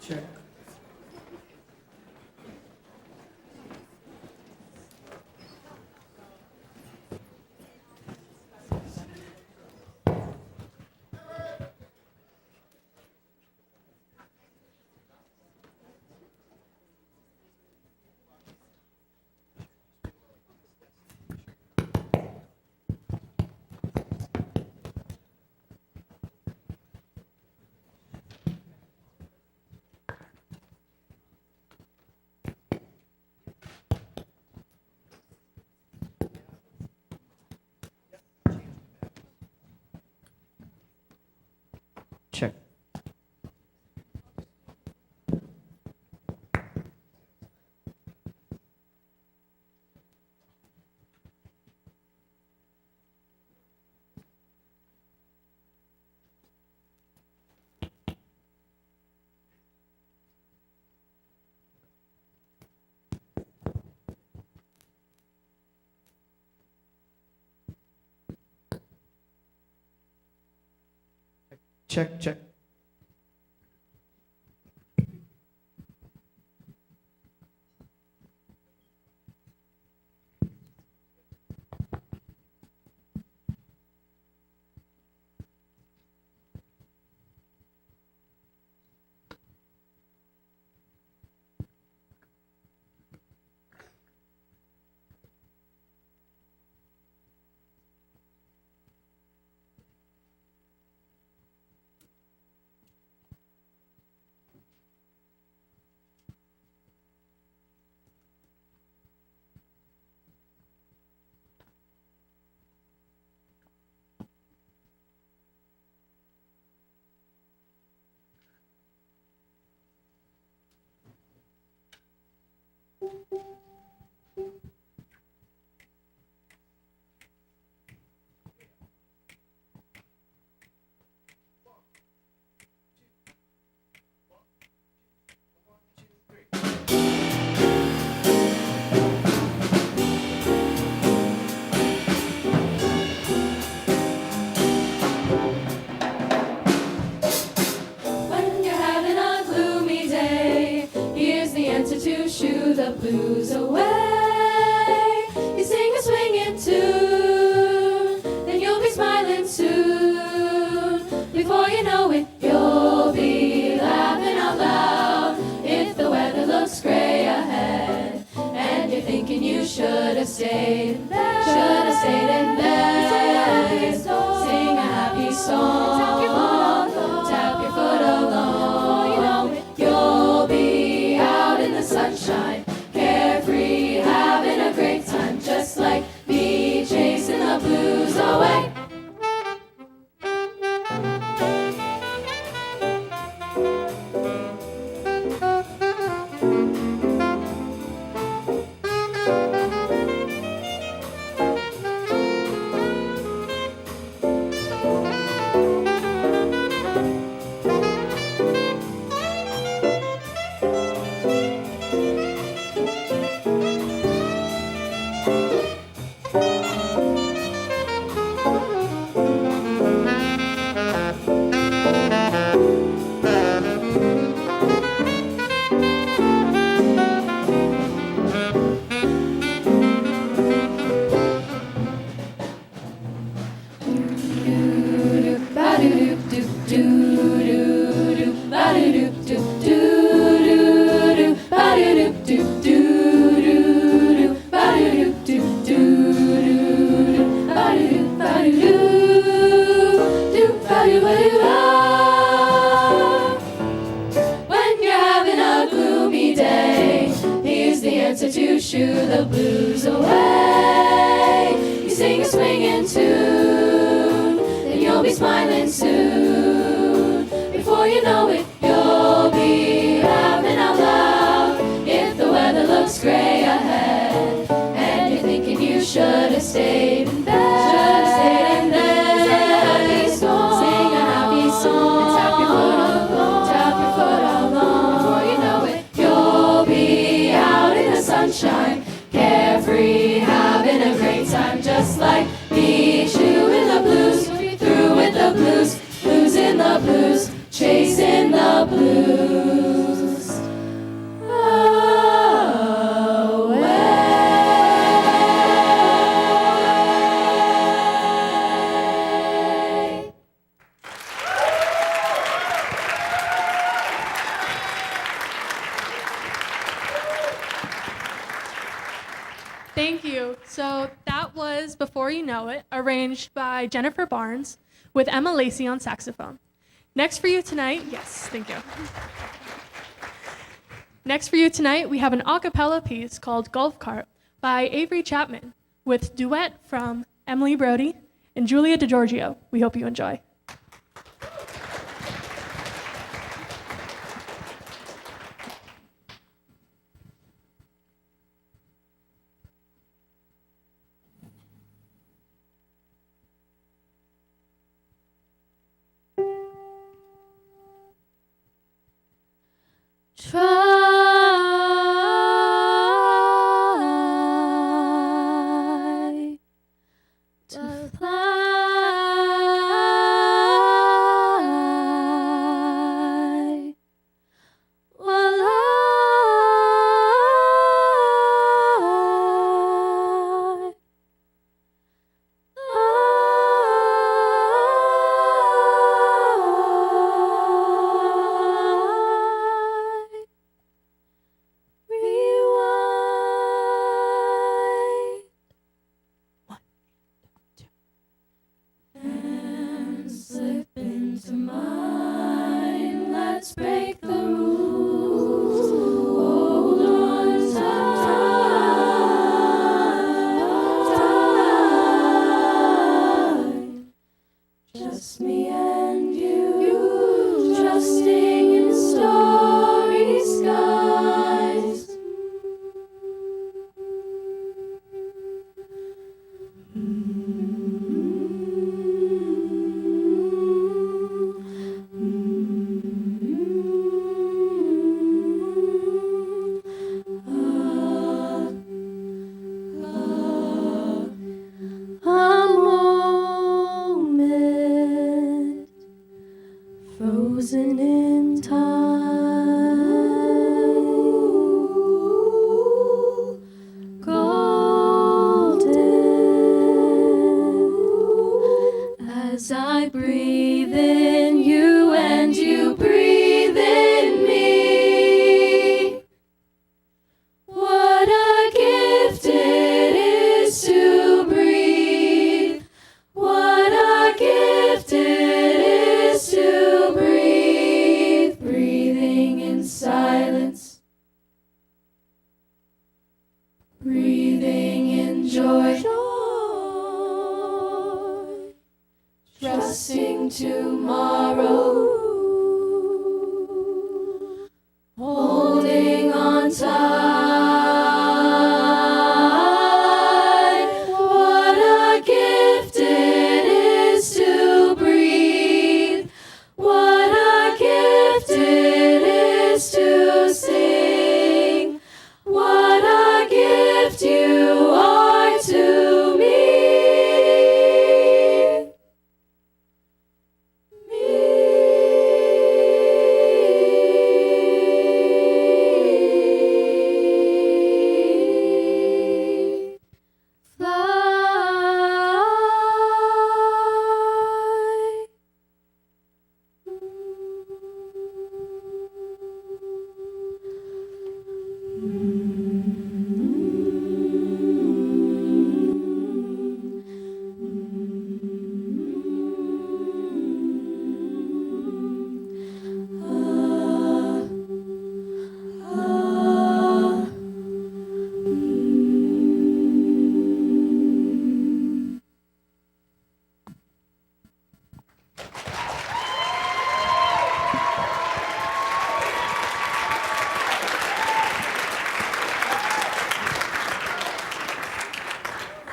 Check. Check. Check, check. To shoo the blues away, you sing a swinging tune, then you'll be smiling soon. Before you know it, you'll be laughing out loud. If the weather looks gray ahead, and you're thinking you should have stayed in bed, sing a happy song, tap your foot along. You'll be out in the sunshine, carefree, having a great time, just like me, chasing the blues away. When you're having a gloomy day, here's the answer to shoo the blues away. You sing a swinging tune, then you'll be smiling soon. Before you know it, you'll be laughing out loud. If the weather looks gray ahead, and you're thinking you should have stayed in bed, sing a happy song, tap your foot along. Before you know it, you'll be out in the sunshine, carefree, having a great time, just like me, chewing the blues, through with the blues. Thank you. So that was Before You Know It, arranged by Jennifer Barnes with Emma Lacey on saxophone. Next for you tonight, yes, thank you. Next for you tonight, we have an a cappella piece called Golf Cart by Avery Chapman with duet from Emily Brody and Julia DiGiorgio. We hope you enjoy. Try to fly while and slip into mine. Let's break the rules. Hold on tight. Just me and you, trusting in starry skies. A moment frozen in time, golden as I breathe in you and you breathe in me. What a gift it is to breathe. What a gift it is to breathe. Breathing in silence. Breathing in joy. Trusting tomorrow. Holding on tight. What a gift it is to breathe. What a gift it is to sing. What a gift you are to me. Fly.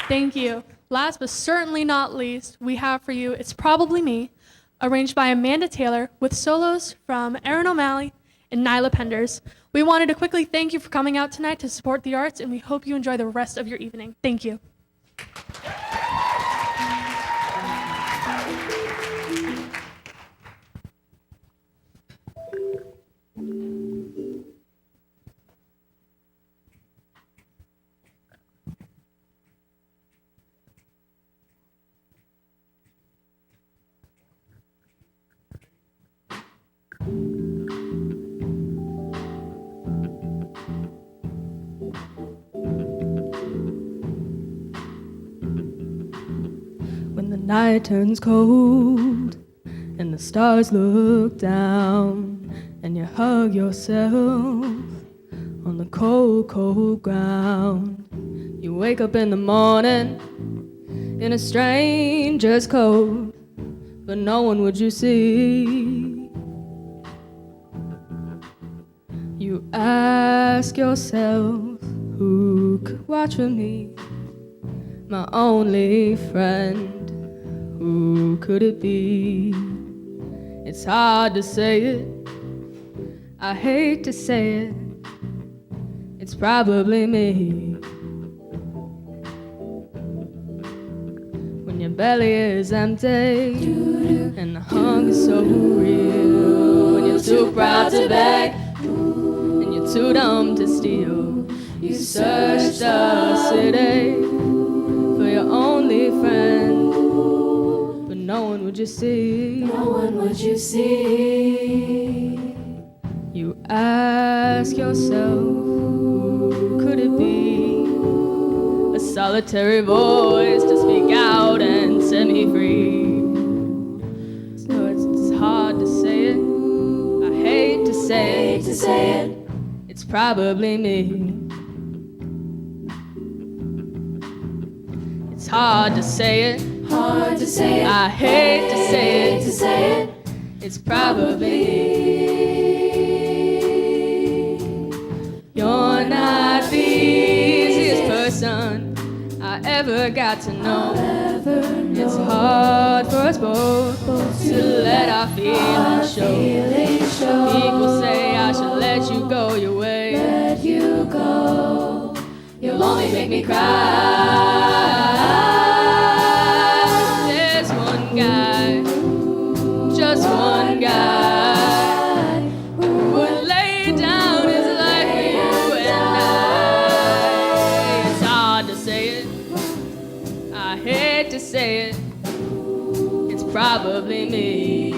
Thank you. Last but certainly not least, we have for you It's Probably Me, arranged by Amanda Taylor with solos from Aaron O'Malley and Nyla Penders. We wanted to quickly thank you for coming out tonight to support the arts, and we hope you enjoy the rest of your evening. Thank you. night turns cold and the stars look down, and you hug yourself on the cold, cold ground. You wake up in the morning in a stranger's coat, but no one would you see. You ask yourself, who could watch for me? My only friend, who could it be? It's hard to say it, I hate to say it, it's probably me. When your belly is empty and the hunger's so real, when you're too proud to beg and you're too dumb to steal, you search the city for your only friend, but no one would you see. No one would you see. You ask yourself, who could it be? A solitary voice to speak out and set me free. So it's hard to say it, I hate to say it, it's probably me. It's hard to say it, Hard to say it, I hate to say to it, say it, it's probably me. You're not the easiest person I ever got to know. It's hard for us both to let our feelings show. People say I should let you go your way. Let you go, you'll only make me cry. There's one guy, just one guy, who would lay down his life for you and I. It's hard to say it, I hate to say it, it's probably me.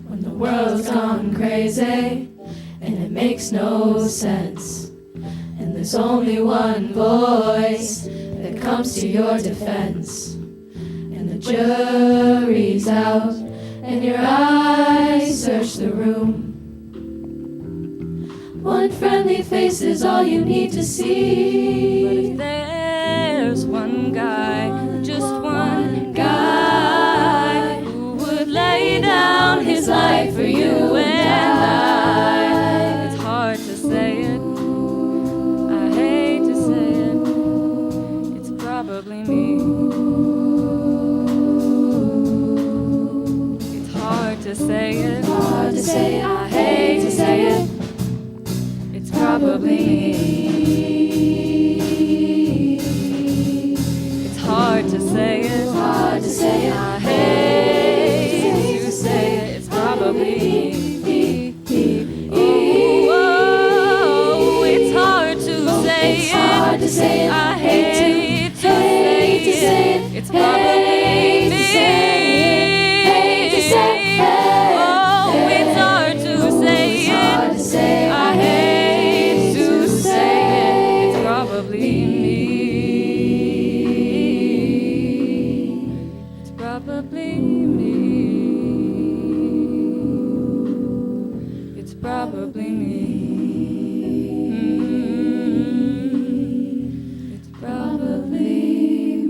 When the world's gone crazy and it makes no sense, and there's only one voice that comes to your defense, and the jury's out and your eyes search the room. One friendly face is all you need to see. But if there's one guy, just one guy who would lay down his life for you and I, it's hard to say it, I hate to say it, it's probably me. It's hard to say it, Hard to say, I hate to say it, it's probably me. It's hard to say it, hard to say it, I hate to say it, it's probably me. Oh, it's hard to say it's hard to say it, I hate to say it, it's probably me. Oh, it's hard to say hard it, to say I hate to say it, it's probably me. It's probably me. It's probably me. It's probably me.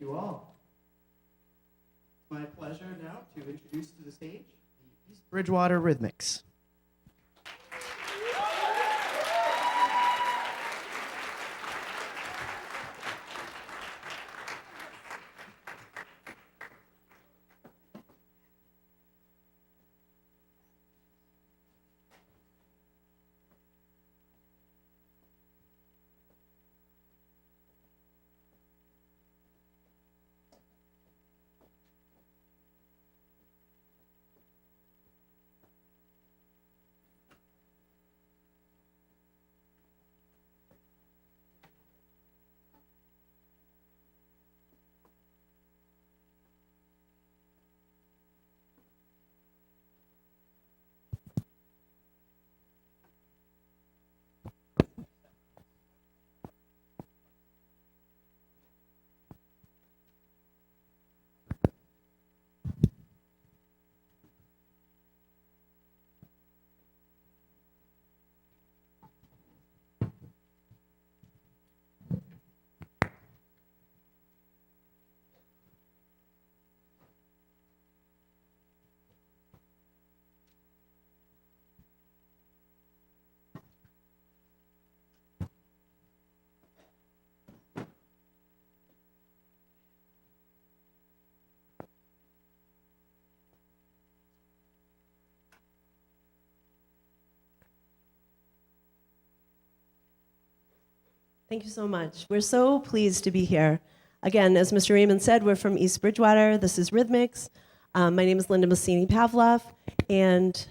you all. It's my pleasure now to introduce to the stage the East Bridgewater Rhythmics. Thank you so much. We're so pleased to be here. Again, as Mr. Raymond said, we're from East Bridgewater. This is Rhythmics. My name is Linda Massini-Pavlov, and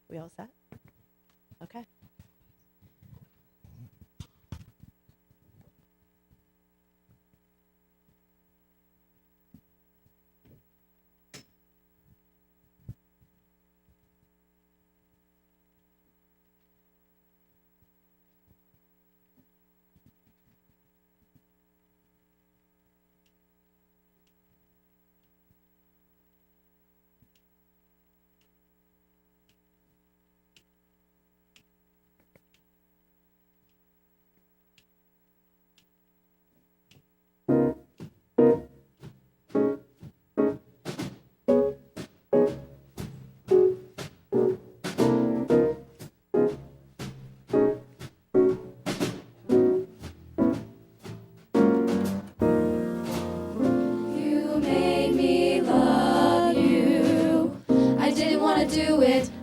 we all set? Okay.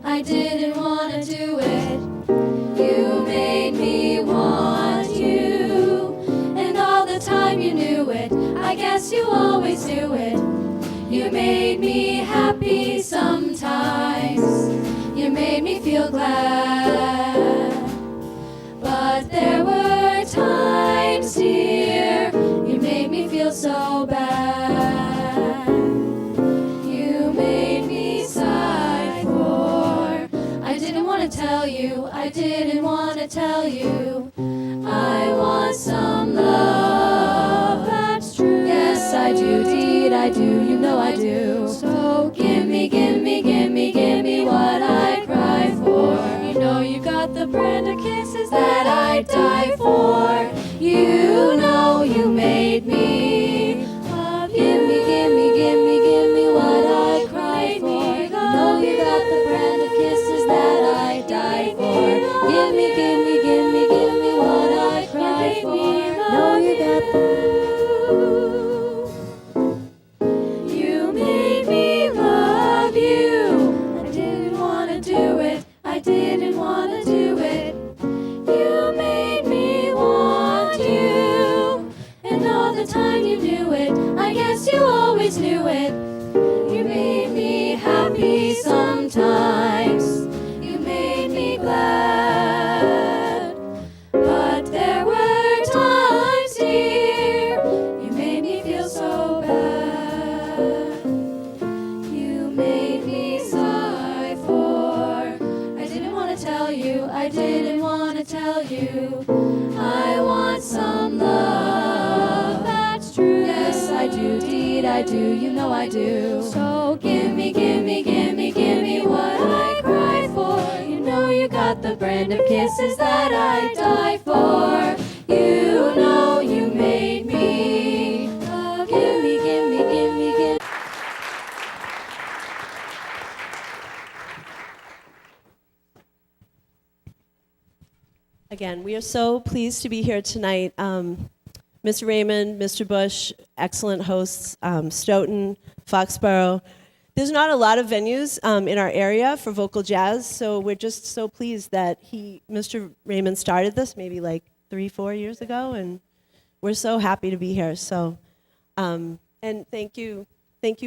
I didn't want to do it. You made me want you. And all the time you knew it. I guess you always knew it. You made me happy sometimes. You made me feel glad. But there were times, dear, you made me feel so bad. You made me sigh for. I didn't want to tell you, I didn't want to tell you. I want some love, that's true. Yes, I do, deed, I do, you know I do. So give me, give me, give me, give me what I cry for. You know you got the brand of kisses that I'd die for. You know you made me love you. Give me, give me, give me, give me what I cry for. You know you got the brand of kisses that I'd die for. Give me, give me, give me, give me what I cry for. Know you got the. You made me love you. I didn't want to do it. I didn't want to do it. You made me want you. And all the time you knew it. I guess you always knew it. You made me happy sometimes. You made me glad. But there were times, dear, you made me feel so bad. You made me sigh for. I didn't want to tell you, I didn't want to tell you. I want some love, that's true. Yes, I do, deed, I do, you know I do. So give me, give me, give me, give me what I cry for. You know you got the brand of kisses that I die for. You know you made me Again, we are so pleased to be here tonight. Mr. Raymond, Mr. Bush, excellent hosts, Stoughton, Foxborough. There's not a lot of venues in our area for vocal jazz, so we're just so pleased that Mr. Raymond started this maybe like 3-4 years ago, and we're so happy to be here. So, and thank you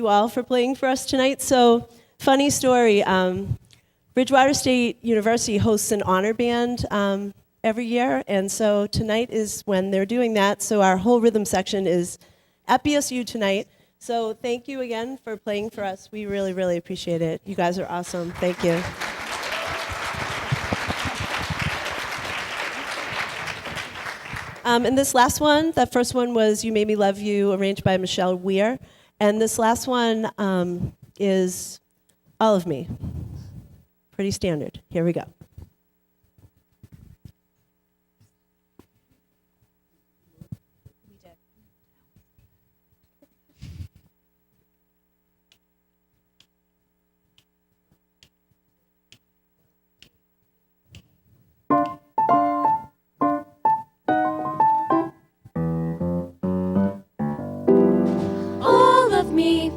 all for playing for us tonight. So, funny story, Bridgewater State University hosts an honor band every year, and so tonight is when they're doing that. So our whole rhythm section is at BSU tonight. So thank you again for playing for us. We really, really appreciate it. You guys are awesome. Thank you. And this last one, that first one was You Made Me Love You, arranged by Michelle Weir. And this last one is All of Me. Pretty standard. Here we go. All of me.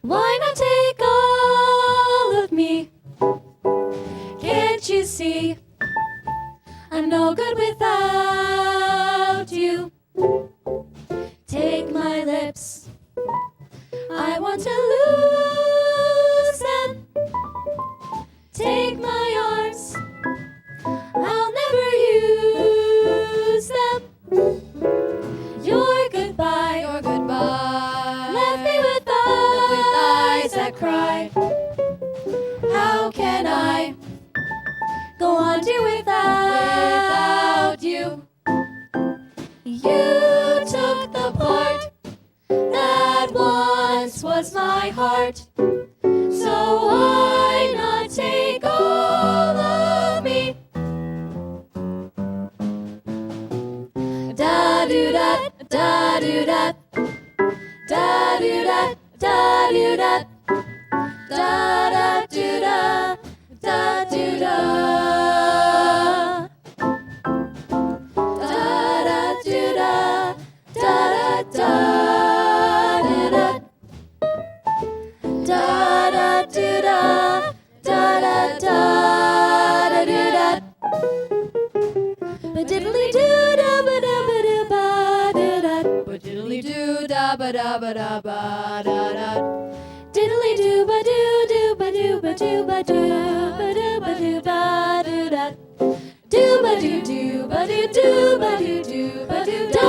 Why not take all of me? Can't you see? I'm no good without you. Take my lips. I want to lose them. Take my arms. I'll never use them. Your goodbye. Your goodbye. Left me with eyes that cry. How can I go on to without you? You took the part that once was my heart. So why not take all of me? Da do da da do da da do da da do da da da do da da do da da da do da da da da da da do da da da da do da ba diddly do da ba da ba da ba da da ba diddly do da ba da ba da ba da da diddly do ba do ba do ba do ba do ba do ba do ba do da do ba do ba do ba do ba do da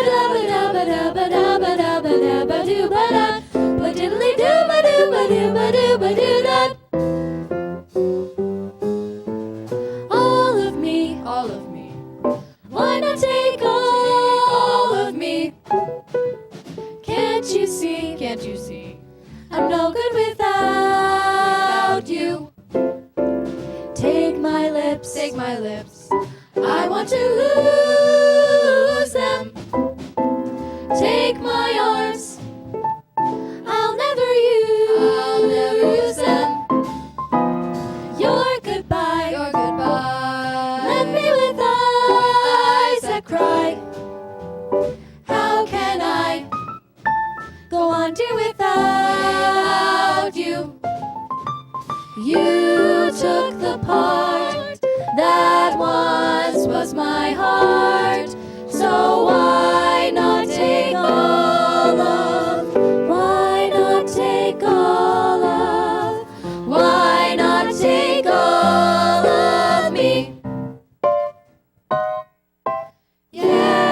da ba da ba da ba da ba da ba da ba do ba da ba diddly do ba do ba do ba do ba do da. All of me, all of me. Why not take all of me? Can't you see? Can't you see? I'm no good without you. Take my lips. Take my lips. I want to lose them. Take my arms. I'll never use them. Your goodbye. Your goodbye. Left me with eyes that cry. How can I go on to without you? You took the part that once was my heart. So why not take all of? Why not take all of? Why not take all of me? Yeah.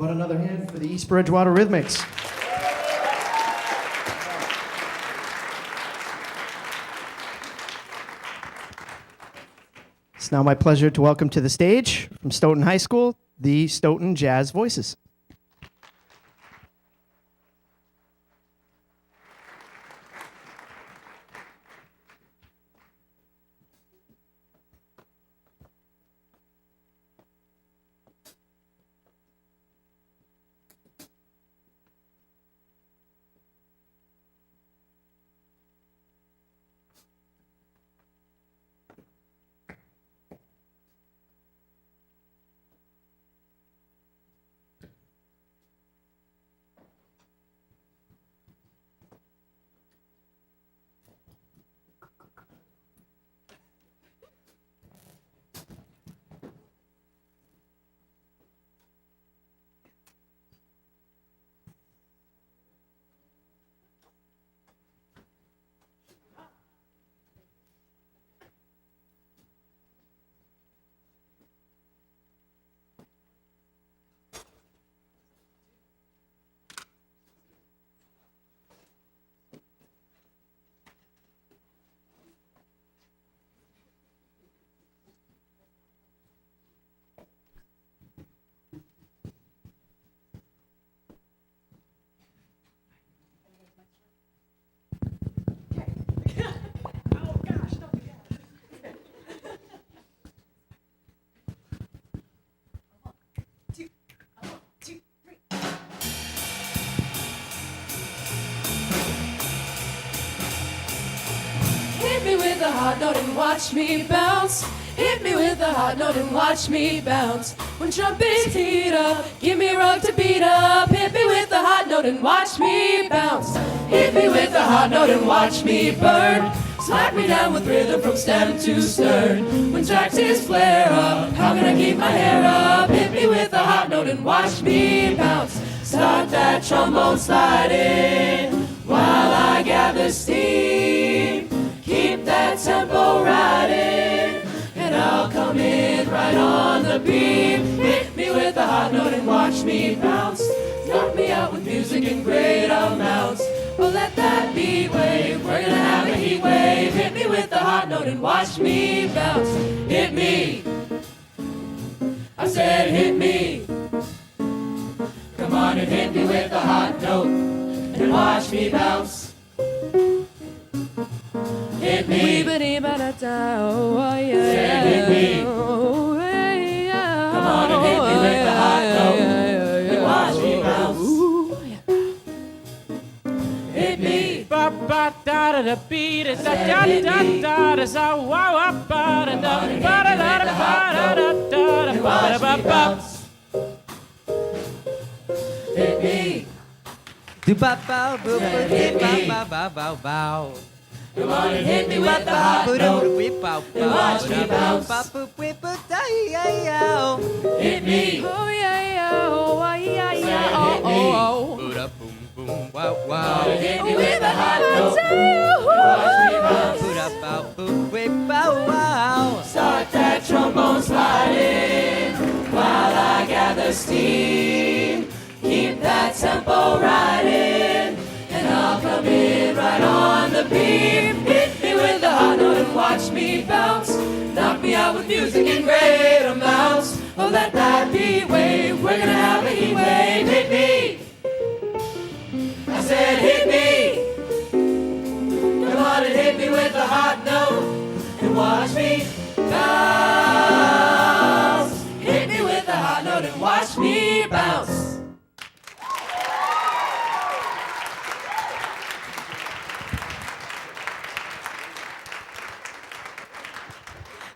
about another hand for the East Bridgewater Rhythmics? It's now my pleasure to welcome to the stage from Stoughton High School, the Stoughton Jazz Voices. Hit me with a hot note and watch me bounce. Hit me with a hot note and watch me bounce. When trumpets heat up, give me a rug to beat up. Hit me with a hot note and watch me bounce. Hit me with a hot note and watch me burn. Slap me down with rhythm from stem to stern. When taxis flare up, how can I keep my hair up? Hit me with a hot note and watch me bounce. Start that trombone sliding while I gather steam. Keep that tempo riding, and I'll come in right on the beat. Hit me with a hot note and watch me bounce. Knock me out with music in great amounts. Oh, let that beat wave, we're gonna have a heat wave. Hit me with a hot note and watch me bounce. Hit me, I said hit me. Come on and hit me with a hot note and watch me bounce. Hit me. Said hit me. Come on and hit me with the hot note and watch me bounce. Hit me. Said hit me. Come on and hit me with the hot note and watch me bounce. Hit me. Said hit me. Come on and hit me with the hot note and watch me bounce. Hit me. Oh yeah, oh yeah, yeah, oh oh. Hit me with the hot note and watch me bounce. Start that trombone sliding while I gather steam. Keep that tempo riding, and I'll come in right on the beat. Hit me with the hot note and watch me bounce. Knock me out with music in great amounts. Oh, let that beat wave, we're gonna have a heat wave. Hit me, I said hit me. Come on and hit me with the hot note and watch me bounce. Hit me with the hot note and watch me bounce.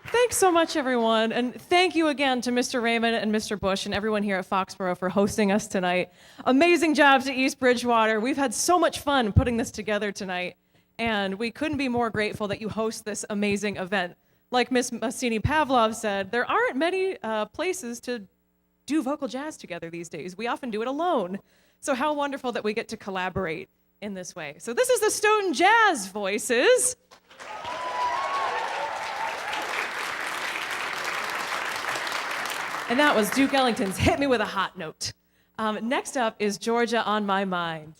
Thanks so much, everyone. And thank you again to Mr. Raymond and Mr. Bush and everyone here at Foxboro for hosting us tonight. Amazing job to East Bridgewater. We've had so much fun putting this together tonight, and we couldn't be more grateful that you host this amazing event. Like Miss Massini Pavlov said, there aren't many places to do vocal jazz together these days. We often do it alone. So how wonderful that we get to collaborate in this way. So this is the Stoughton Jazz Voices. And that was Duke Ellington's Hit Me With a Hot Note. Next up is Georgia on My Mind.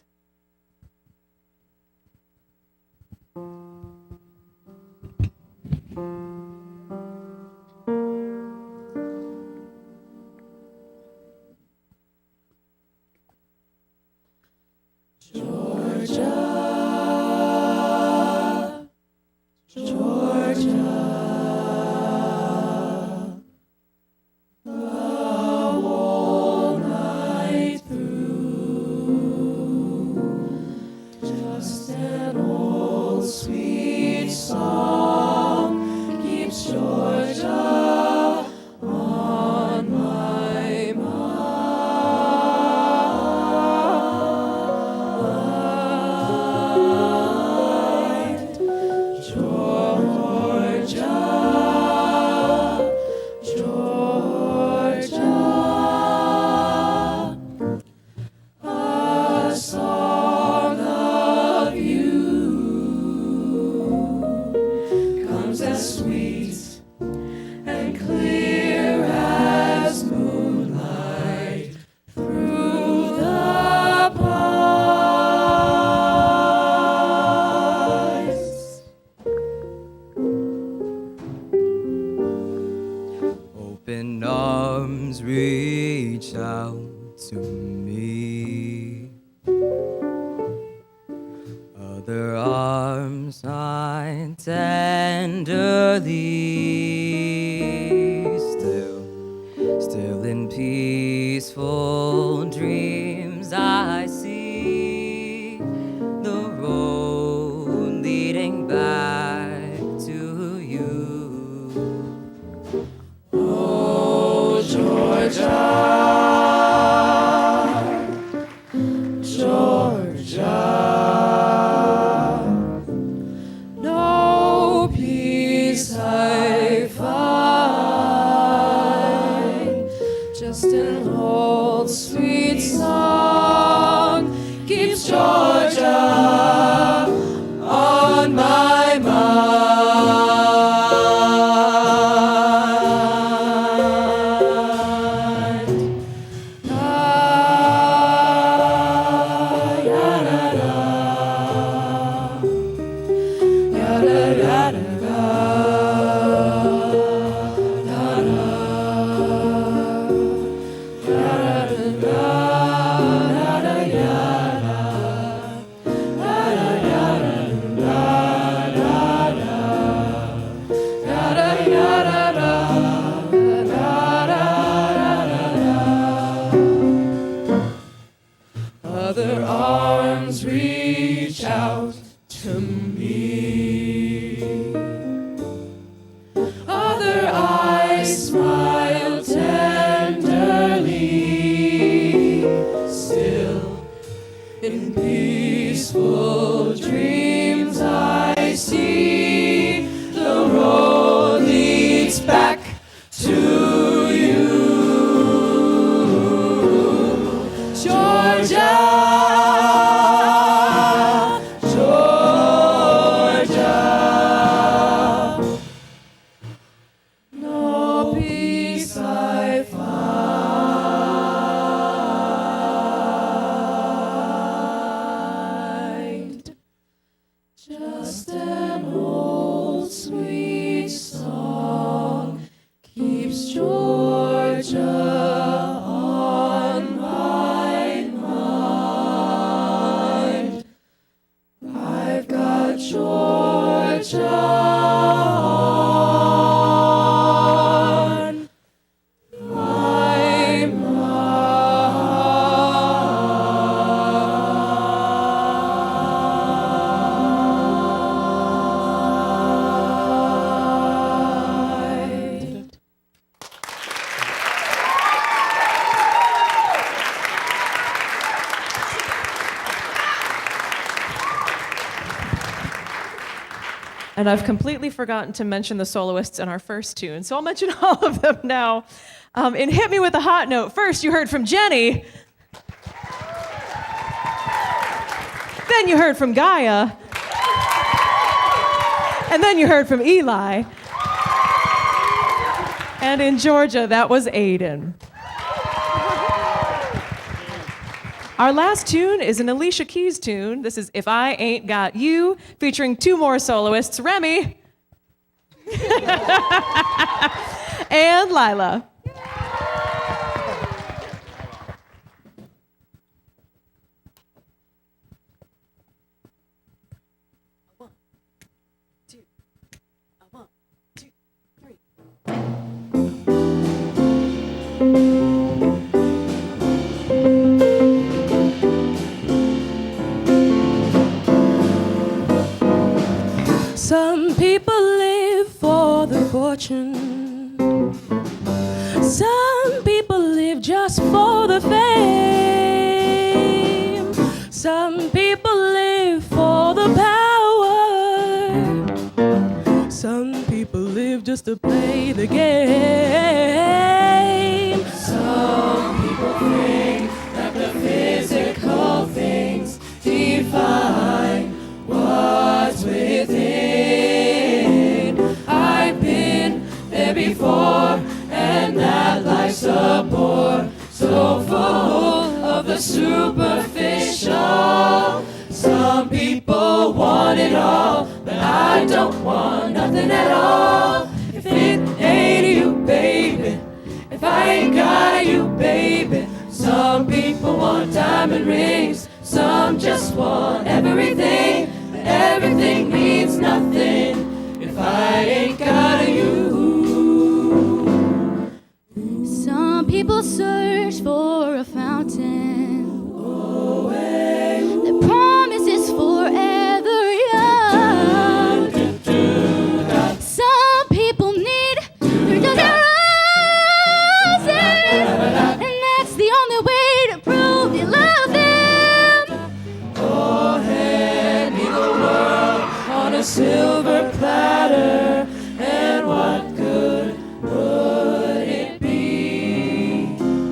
Open arms reach out to me. Other arms I tenderly still in peaceful dreams I see the road leading back to you. Oh, Georgia, no peace I find, just an old sweet song keeps Georgia on my mind. Other arms reach out to me. Other eyes smile tenderly. Still in peaceful dreams I see the road leads back to you. Georgia, no peace I find, just an old sweet song keeps Georgia on my mind. I've got Georgia on my mind. And I've completely forgotten to mention the soloists in our first tune, so I'll mention all of them now. In Hit Me With a Hot Note, first you heard from Jenny. Then you heard from Gaia. And then you heard from Eli. And in Georgia, that was Aiden. Our last tune is an Alicia Keys tune. This is If I Ain't Got You, featuring two more soloists, Remy and Lila. Some people live for the fortune. Some people live just for the fame. Some people live for the power. Some people live just to play the game. Some people think that the physical things define what's within. I've been there before, and that life's a bore, so full of the superficial. Some people want it all, but I don't want nothing at all. If it ain't you, baby, if I ain't got you, baby. Some people want diamond rings, some just want everything, but everything means nothing if I ain't got you. Some people search for a fountain. The promise is forever young. Some people need 3,000 roses, and that's the only way to prove you love them. Oh, hand me the world on a silver platter, and what good would it be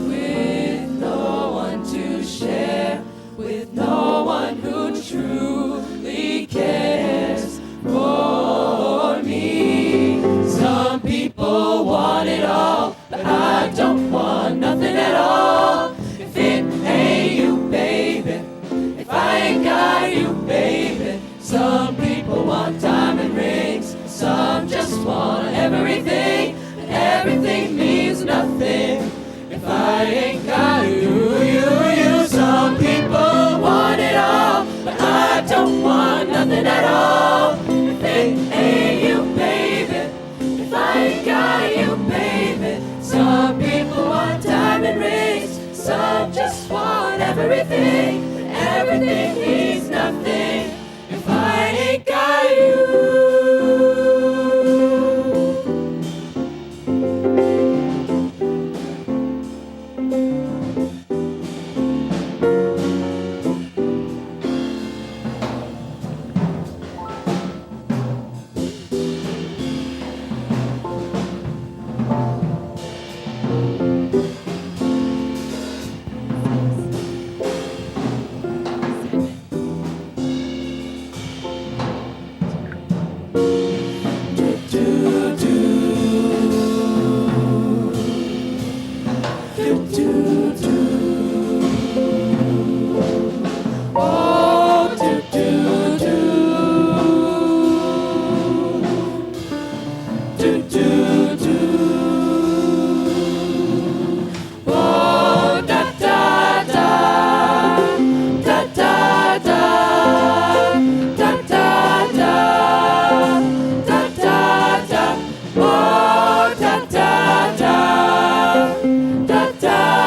with no one to share, with no one who truly cares for me? Some people want it all, but I don't want nothing at all. If it ain't you, baby, if I ain't got you, baby. Some people want diamond rings, some just want everything, but everything means nothing if I ain't got you, you. Some people want it all, but I don't want nothing at all. If it ain't you, baby, if I ain't got you, baby. Some people want diamond rings, some just want everything, but everything means nothing if I ain't got you. Da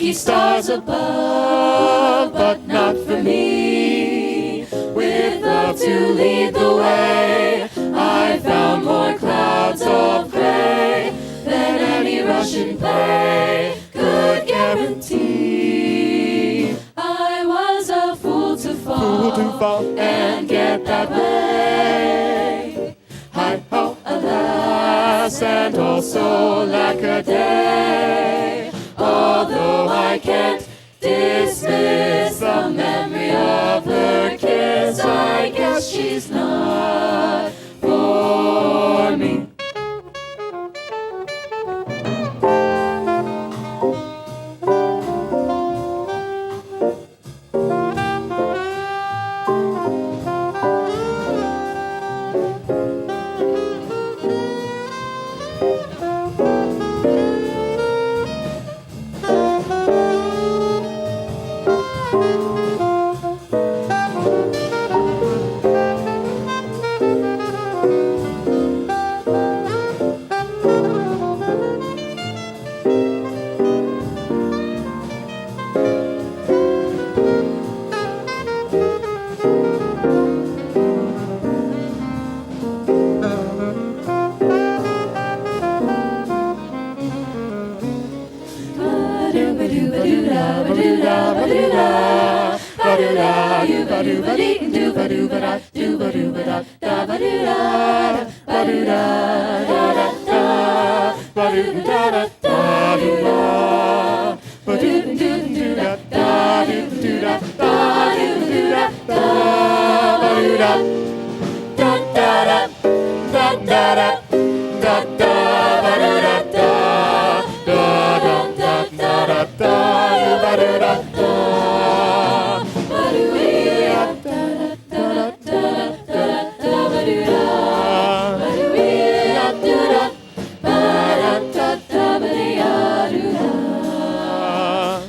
lucky stars above, but not for me. With love to lead the way, I found more clouds of gray than any Russian play could guarantee. I was a fool to fall, and get that way. Hi-ho, alas, and also lack a day. Although I can't dismiss the memory of her kiss, I guess she's not for me.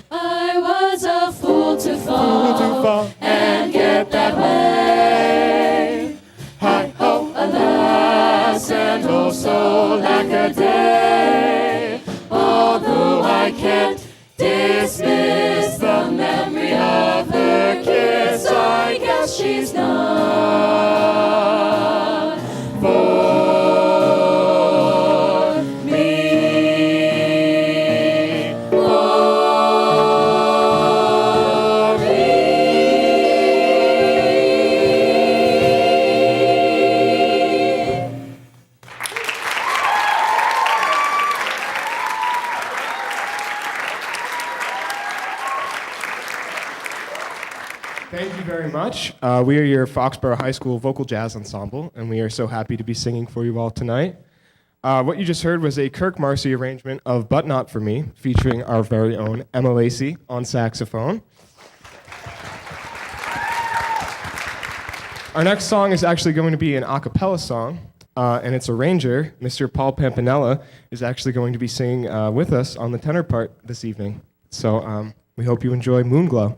I was a fool to fall and get that way. Hi-ho, alas, and also lack a day. Although I can't dismiss the memory of her kiss, I guess she's not for me. For me. Thank you very much. We are your Foxborough High School Vocal Jazz Ensemble, and we are so happy to be singing for you all tonight. What you just heard was a Kirk Marcy arrangement of But Not For Me, featuring our very own Emma Lacey on saxophone. Our next song is actually going to be an a cappella song, and its arranger, Mr. Paul Pampanella, is actually going to be singing with us on the tenor part this evening. So we hope you enjoy Moonglow.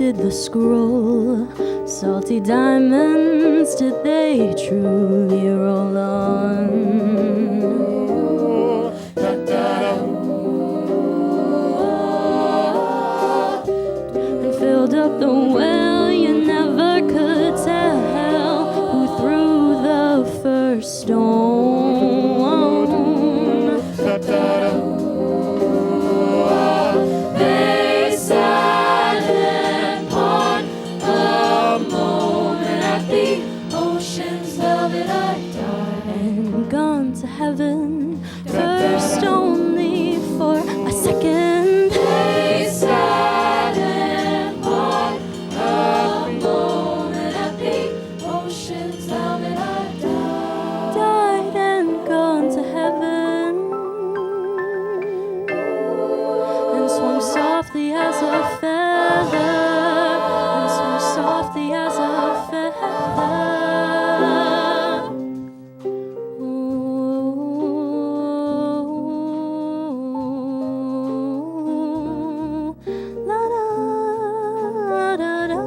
did the scroll? Salty diamonds, did they truly roll on? And filled up the well, you never could tell who threw the first stone. They sat and pondered a moment at the ocean's velvet died. And gone to heaven, first only for a second. They sat and pondered a moment at the ocean's velvet died. Died and gone to heaven, and swung softly as a feather, and swung softly as a feather. Ooh, la da da da.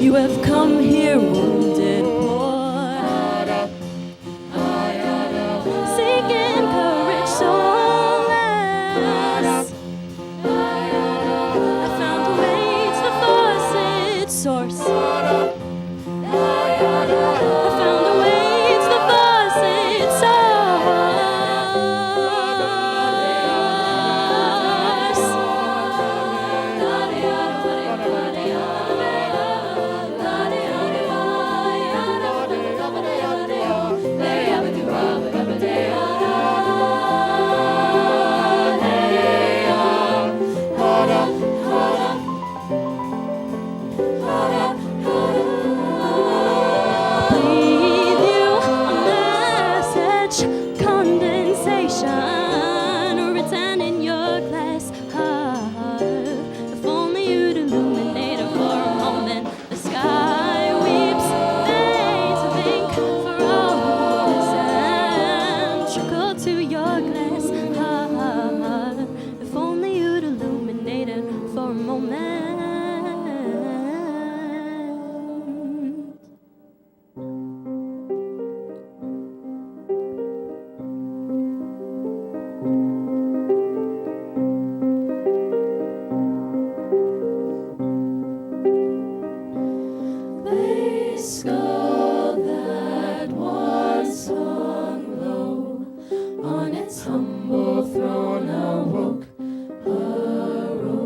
You have come here wounded boy, seeking courage soulless. I found a way to the faucet's source. I found a way to the faucet's breathe you a message, condensation written in your glass heart. If only you'd illuminate it for a moment. The sky weeps, fades of ink for hours and trickle to your glass heart. If only you'd illuminate it for a moment. They skull that once hung low on its humble throne awoke arose.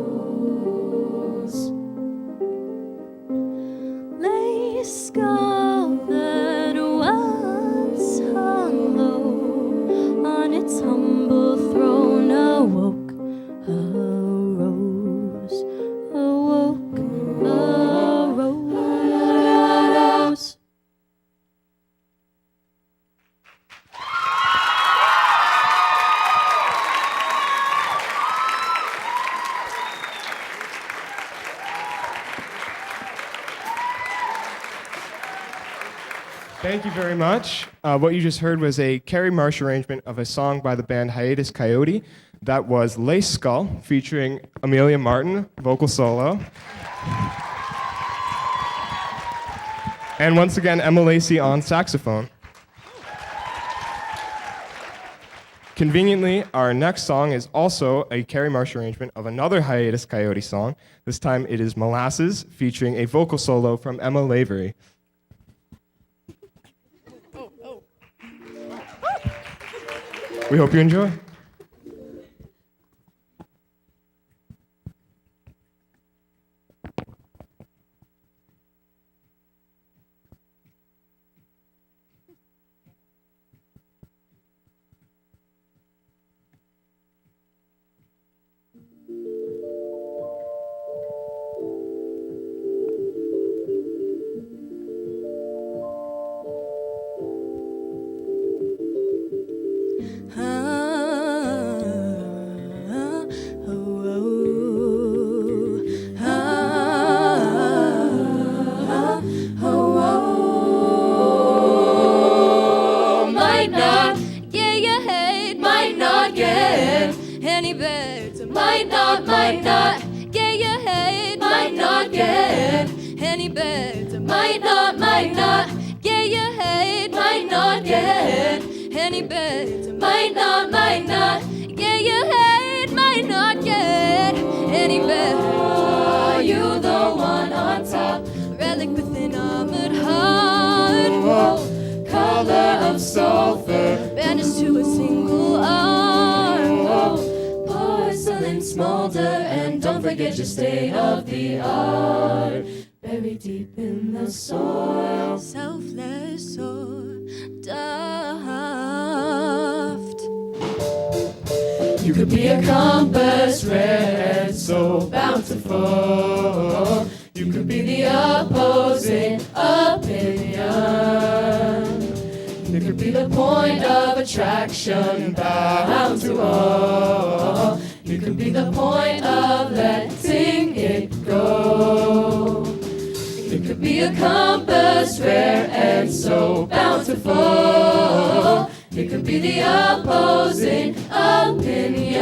Lace skull that once hung low on its humble throne awoke, arose, awoke, arose. Thank you very much. What you just heard was a Carrie Marsh arrangement of a song by the band Hiatus Coyote. That was Lace Skull, featuring Amelia Martin, vocal solo. And once again, Emma Lacey on saxophone. Conveniently, our next song is also a Carrie Marsh arrangement of another Hiatus Coyote song. This time it is Molasses, featuring a vocal solo from Emma Lavery. We hope you enjoy. Any better might not get your head, might not get. Any better might not get your head, might not get. Any better might not get your head, might not get. Any better. Are you the one on top? Relic with an armored heart. Whoa. Color of sulfur, banished to a single arm. Whoa. Porcelain smolder, and don't forget your state of the art. Buried deep in the soil, selfless or daft. You could be a compass, rare and so bountiful. You could be the opposing opinion. You could be the point of attraction, bound to all. You could be the point of letting it go. You could be a compass, rare and so bountiful. You could be the opposing opinion.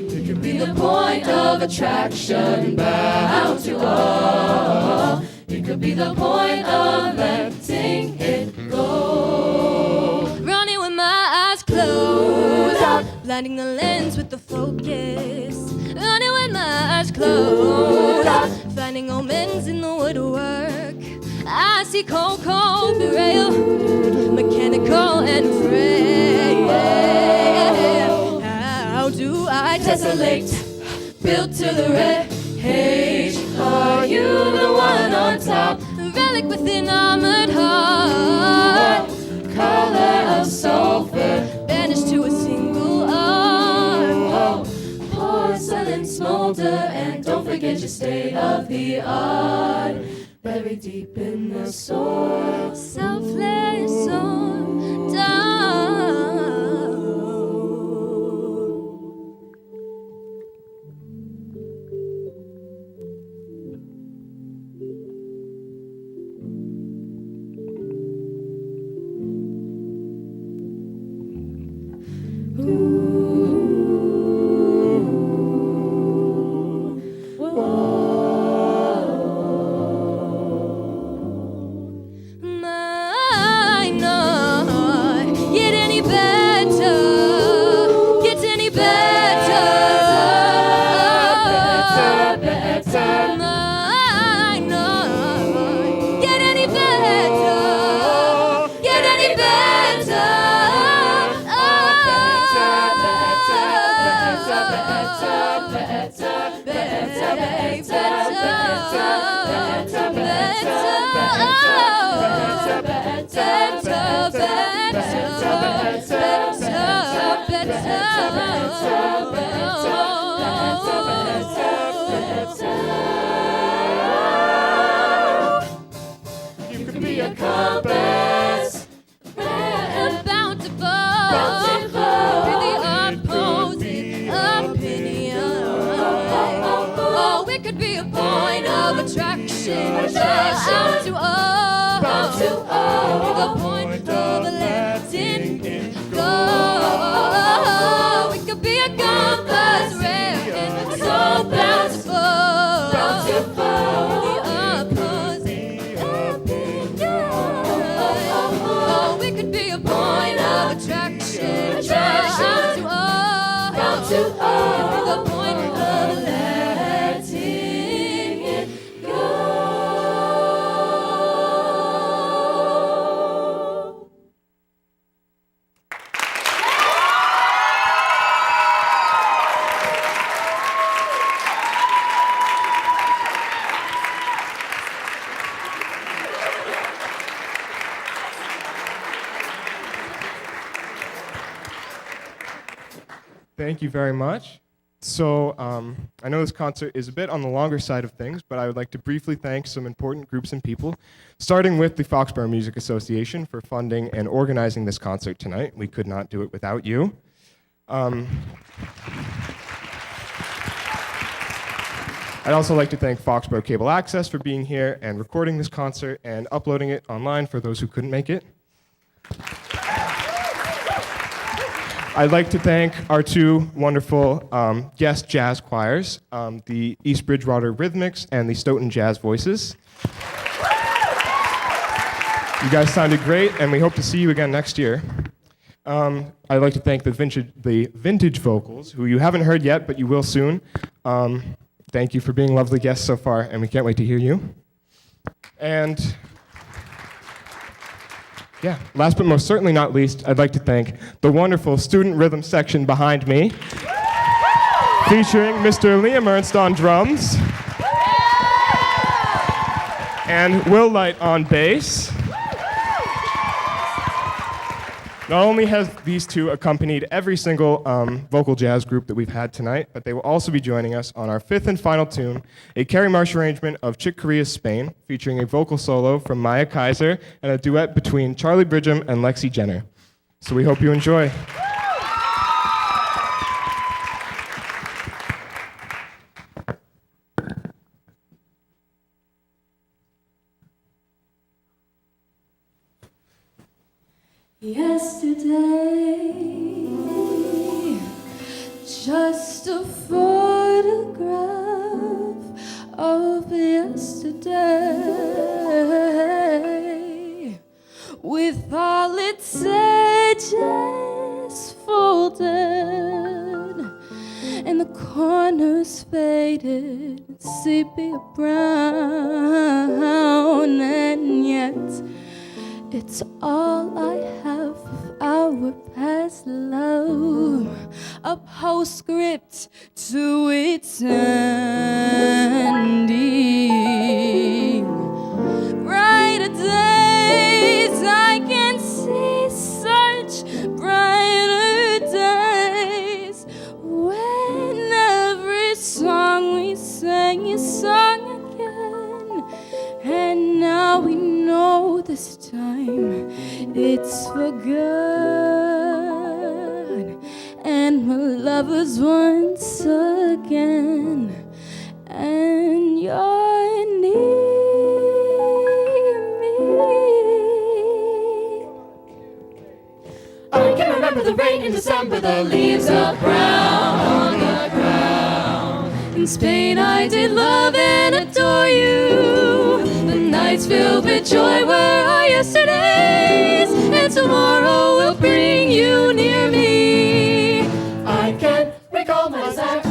You could be the point of attraction, bound to all. You could be the point of letting it go. Running with my eyes closed, blinding the lens with the focus. Running with my eyes closed, finding omens in the woodwork. I see cold betrayal, mechanical and frail. How do I tessellate, built to the red page? Are you the one on top? Relic with an armored heart. Color of sulfur, banished to a single arm. Porcelain smolder, and don't forget your state of the art. Buried deep in the soil, selfless or down. You could be a compass, bountiful, be the opposing opinion. Oh, it could be a point of attraction, bound to all, the point of letting it go. It could be a compass, rare and so bountiful, the opposing opinion. Oh, it could be a point of attraction, bound to all, the point of letting it go. Thank you very much. So I know this concert is a bit on the longer side of things, but I would like to briefly thank some important groups and people, starting with the Foxborough Music Association for funding and organizing this concert tonight. We could not do it without you. I'd also like to thank Foxborough Cable Access for being here and recording this concert and uploading it online for those who couldn't make it. I'd like to thank our two wonderful guest jazz choirs, the East Bridgewater Rhythmics and the Stoughton Jazz Voices. You guys sounded great, and we hope to see you again next year. I'd like to thank the vintage vocals, who you haven't heard yet, but you will soon. Thank you for being lovely guests so far, and we can't wait to hear you. And yeah, last but most certainly not least, I'd like to thank the wonderful student rhythm section behind me, featuring Mr. Liam Ernst on drums, and Will Light on bass. Not only has these two accompanied every single vocal jazz group that we've had tonight, but they will also be joining us on our fifth and final tune, a Carrie Marsh arrangement of Chick Corea's Spain, featuring a vocal solo from Maya Kaiser and a duet between Charlie Bridgham and Lexi Jenner. So we hope you enjoy. Yesterday, just a photograph of yesterday, with all its edges folded and the corners faded sepia brown, and yet it's all I have of our past love, a postscript to its ending. Brighter days, I can see such brighter days, when every song we sang is sung again, and now we know this time it's for good, and we're lovers once again, and you're near me. I can remember the rain in December, the leaves are brown on the ground. In Spain I did love and adore you. The nights filled with joy were our yesterdays, and tomorrow will bring you near me. I can recall my desire,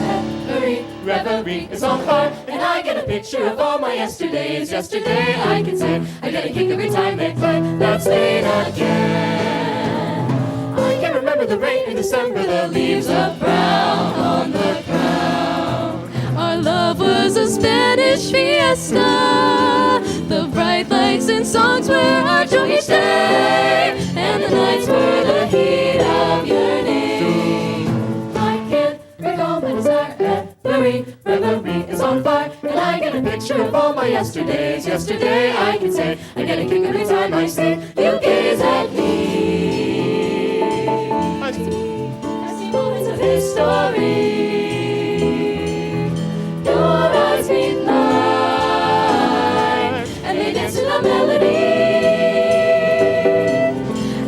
every reverie is on fire, and I get a picture of all my yesterdays. Yesterday I can say, I get a kick every time they play that Spain again. I can remember the rain in December, the leaves are brown on the ground. Our love was a Spanish fiesta, the bright lights and songs were our joy each day, and the nights were the heat of yearning. I can't recall my desire, every reverie is on fire, and I get a picture of all my yesterdays. Yesterday I can say, I get a kick every time I see you gaze at me. I see moments of history. Your eyes meet mine, and they dance to the melody,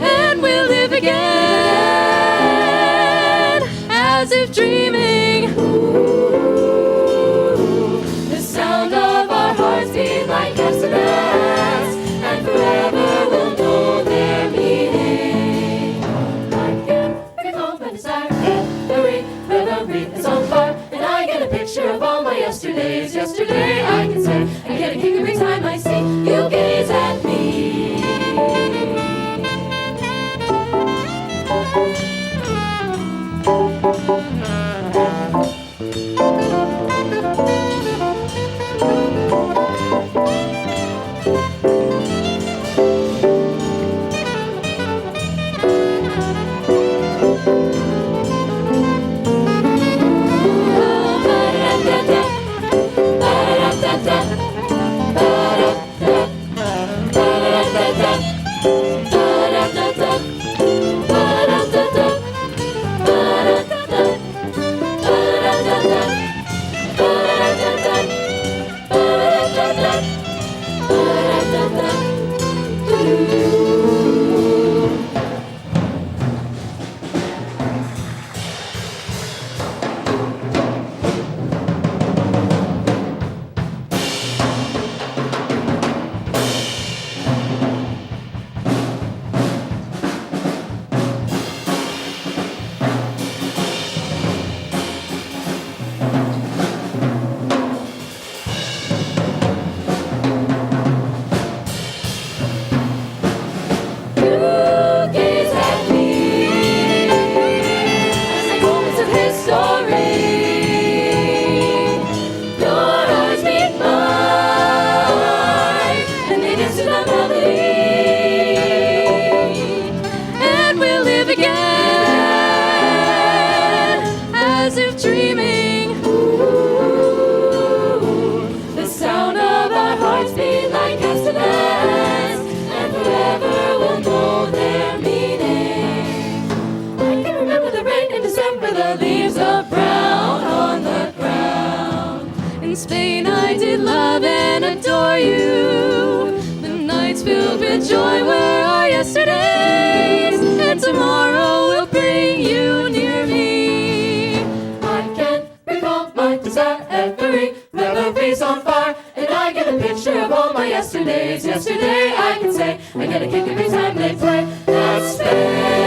and we'll live again as if dreaming. The sound of our hearts beat like castanets, and forever we'll know their meaning. I can recall my desire, every reverie is on fire, and I get a picture of all my yesterdays. Yesterday I can say, I get a kick every time I see you gaze at me. the leaves are brown on the ground. In Spain I did love and adore you. The nights filled with joy were our yesterdays, and tomorrow will bring you near me. I can recall my desire every reveries on fire, and I get a picture of all my yesterdays. Yesterday I can say I get a kick every time they play that Spain.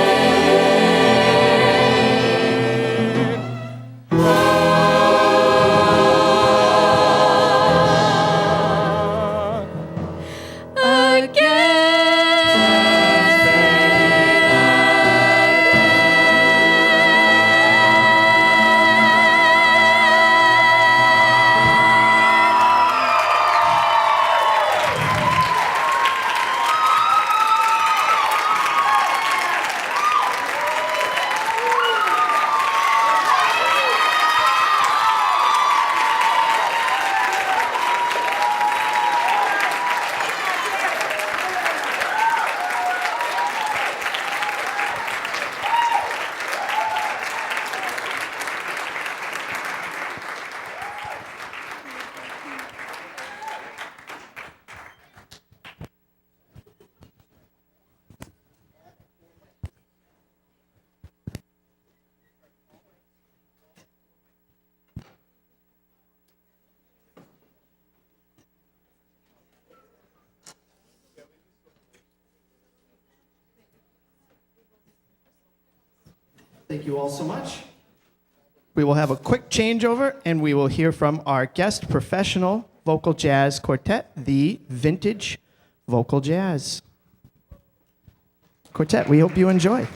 Thank you all so much. We will have a quick changeover, and we will hear from our guest professional vocal jazz quartet, the Vintage Vocal Jazz Quartet. We hope you enjoy.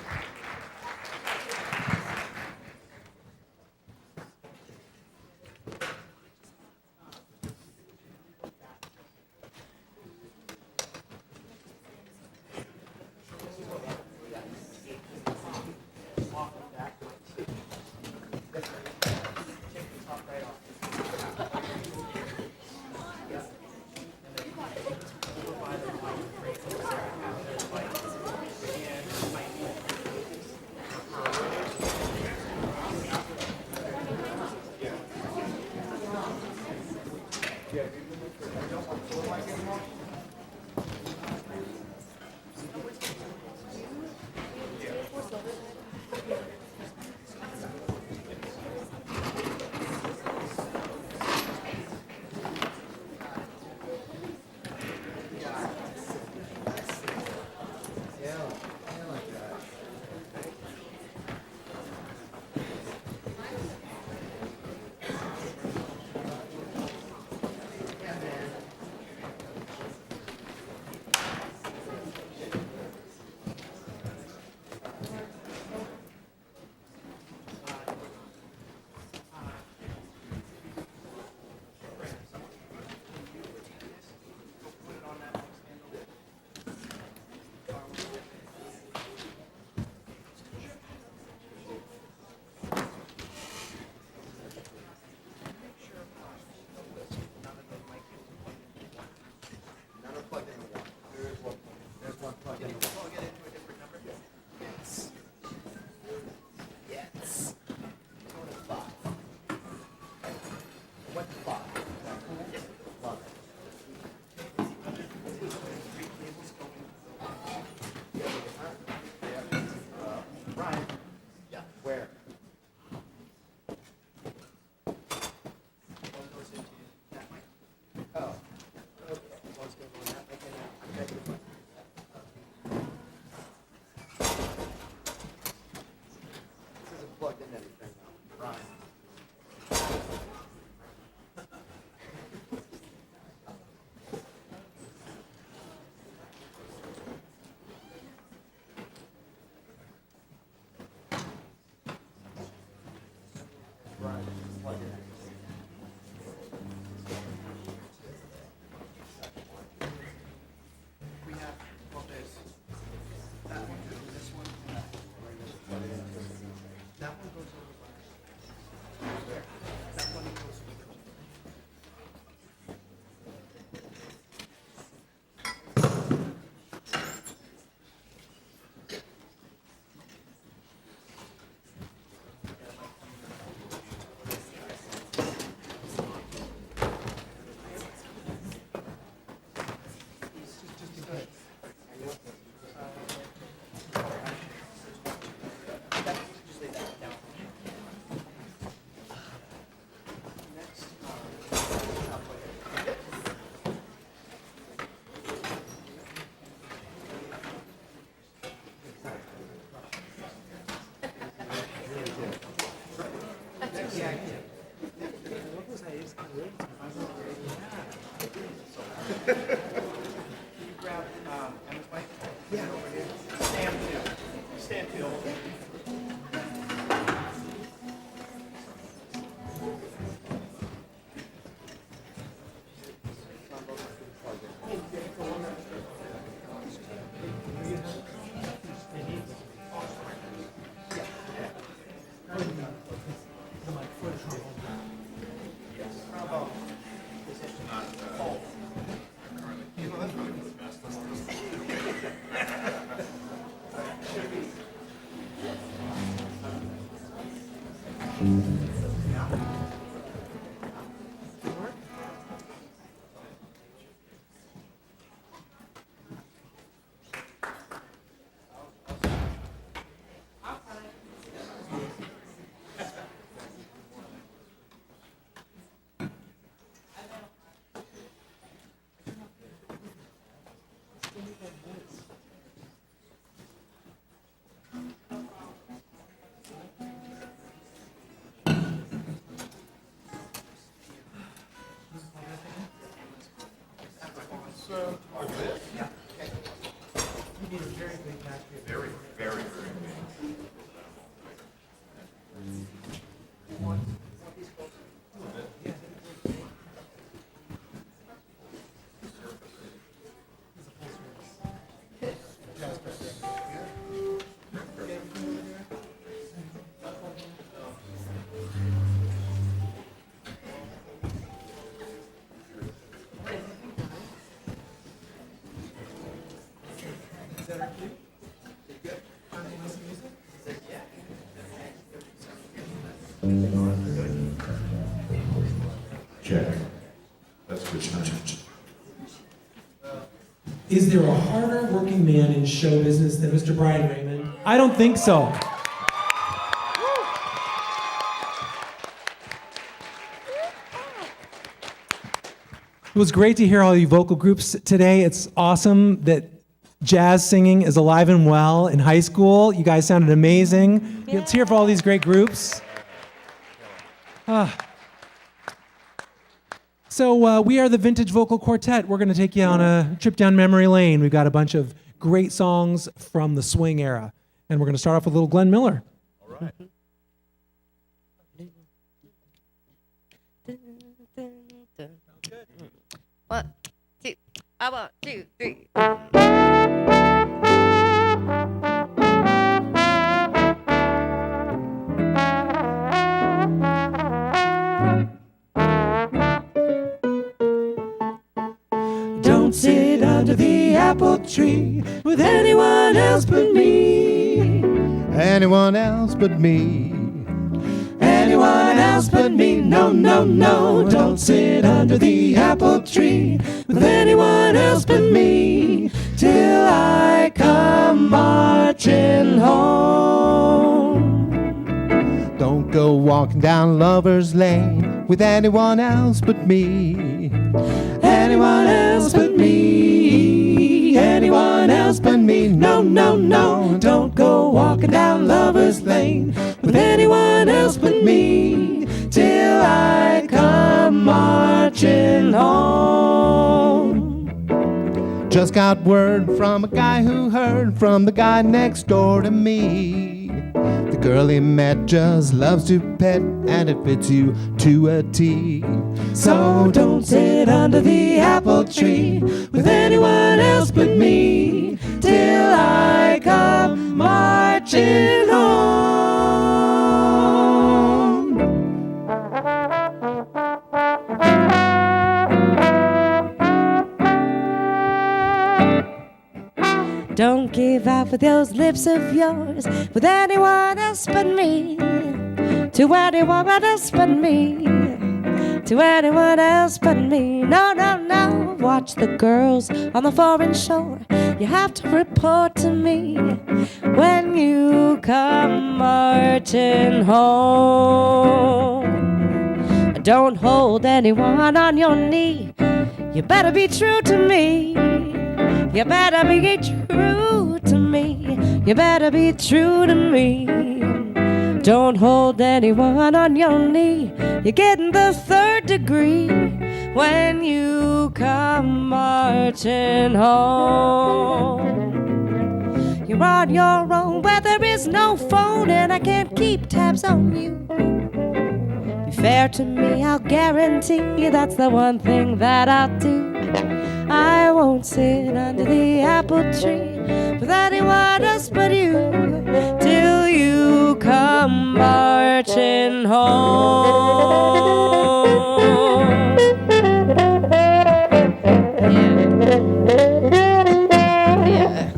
Check. That's good. Is there a harder working man in show business than Mr. Brian Raymond? I don't think so. It was great to hear all you vocal groups today. It's awesome that jazz singing is alive and well in high school. You guys sounded amazing. Let's hear for all these great groups. So we are the Vintage Vocal Quartet. We're going to take you on a trip down memory lane. We've got a bunch of great songs from the swing era. And we're going to start off with a little Glenn Miller. All right. One, two, I want 2, 3. Don't sit under the apple tree with anyone else but me. Anyone else but me. Anyone else but me. No, no, no. Don't sit under the apple tree with anyone else but me till I come marching home. Don't go walking down Lover's Lane with anyone else but me. Anyone else but me. Anyone else but me. No, no, no. Don't go walking down Lover's Lane with anyone else but me till I come marching home. Just got word from a guy who heard from the guy next door to me. The girl he met just loves to pet, and it fits you to a T. So don't sit under the apple tree with anyone else but me till I come marching home. Don't give out with those lips of yours with anyone else but me. To anyone else but me. To anyone else but me. No, no, no. Watch the girls on the foreign shore. You have to report to me when you come marching home. Don't hold anyone on your knee. You better be true to me. You better be true to me. You better be true to me. Don't hold anyone on your knee. You're getting the 3rd degree when you come marching home. You're on your own where there is no phone and I can't keep tabs on you. Be fair to me, I'll guarantee you that's the one thing that I'll do. I won't sit under the apple tree with anyone else but you till you come marching home. Yeah.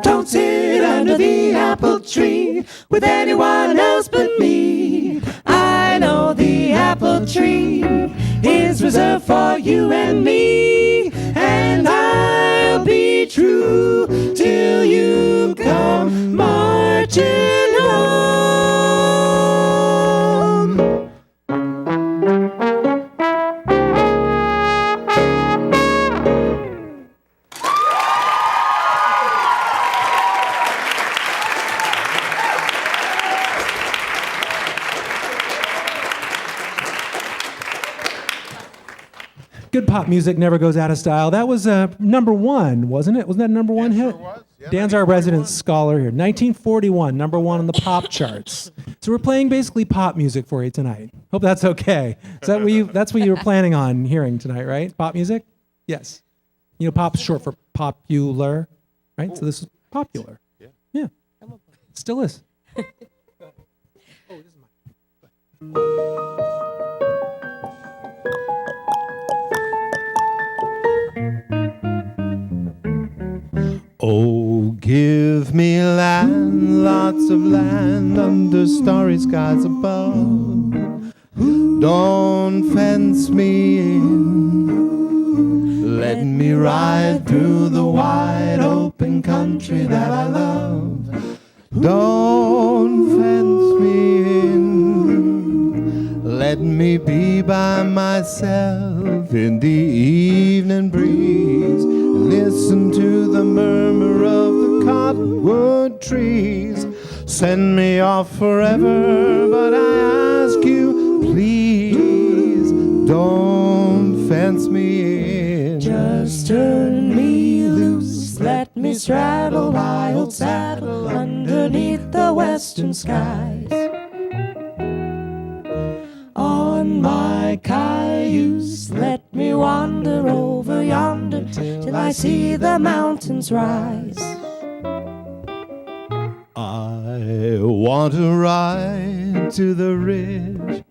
Don't sit under the apple tree with anyone else but me. I know the apple tree is reserved for you and me, and I'll be true till you come marching home. Good pop music never goes out of style. That was number one, wasn't it? Wasn't that a number one hit? Yeah, Dan's our resident scholar here. 1941, number one on the pop charts. So we're playing basically pop music for you tonight. Hope that's okay. Is that that's what you were planning on hearing tonight, right? Pop music? Yes. You know, pop's short for popular, right? Ooh. So this is popular. Yeah. Still is. Oh, give me land, lots of land under starry skies above. Don't fence me in. Let me ride through the wide open country that I love. Don't fence me in. Let me be by myself in the evening breeze. Listen to the murmur of the cottonwood trees. Send me off forever, but I ask you, please, don't fence me in. Just turn me loose, let me straddle my old saddle underneath the western skies. On my cayuse, let me wander over yonder till I see the mountains rise. I want to ride to the ridge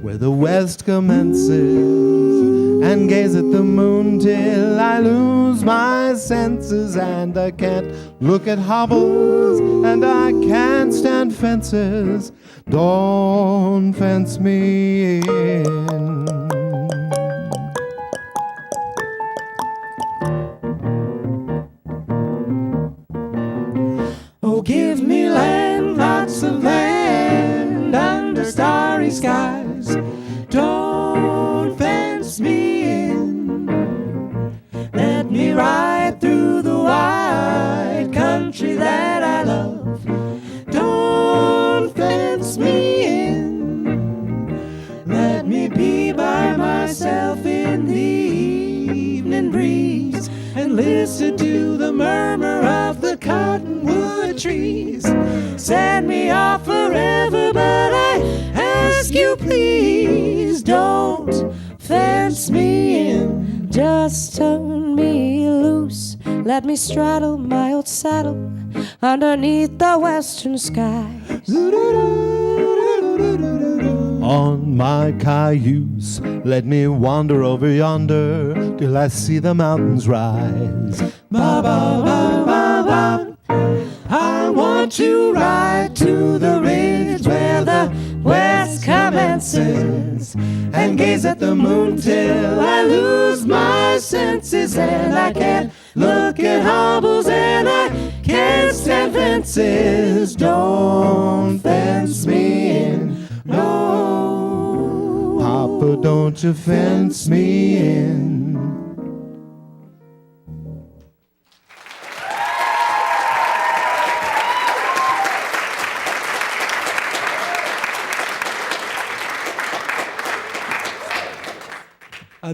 where the west commences and gaze at the moon till I lose my senses, and I can't look at hobbles and I can't stand fences. Don't fence me in. Oh, give me land, lots of land under starry skies. Don't fence me in. Let me ride through the wide country that I love. Don't fence me in. Let me be by myself in the evening breeze and listen to the murmur of the cottonwood trees. Send me off forever, but I ask you, please, don't fence me in. Just turn me loose, let me straddle my old saddle underneath the western skies. On my cayuse, let me wander over yonder till I see the mountains rise. Ba ba ba ba ba. I want to ride to the ridge where the west commences and gaze at the moon till I lose my senses, and I can't look at hobbles and I can't stand fences. Don't fence me in, no. Papa, don't you fence me in.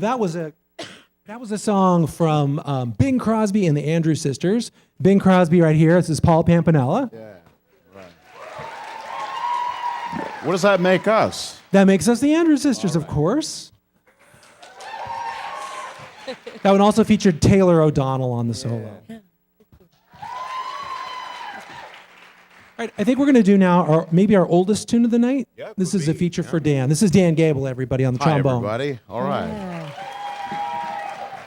That was a song from Bing Crosby and the Andrews Sisters. Bing Crosby right here. This is Paul Pampanella. Yeah, right. What does that make us? That makes us the Andrews Sisters, of course. That one also featured Taylor O'Donnell on the solo. All right, I think we're going to do now maybe our oldest tune of the night. Yep, this is a feature for Dan. This is Dan Gable, everybody, on the Hi, trombone. everybody. All right.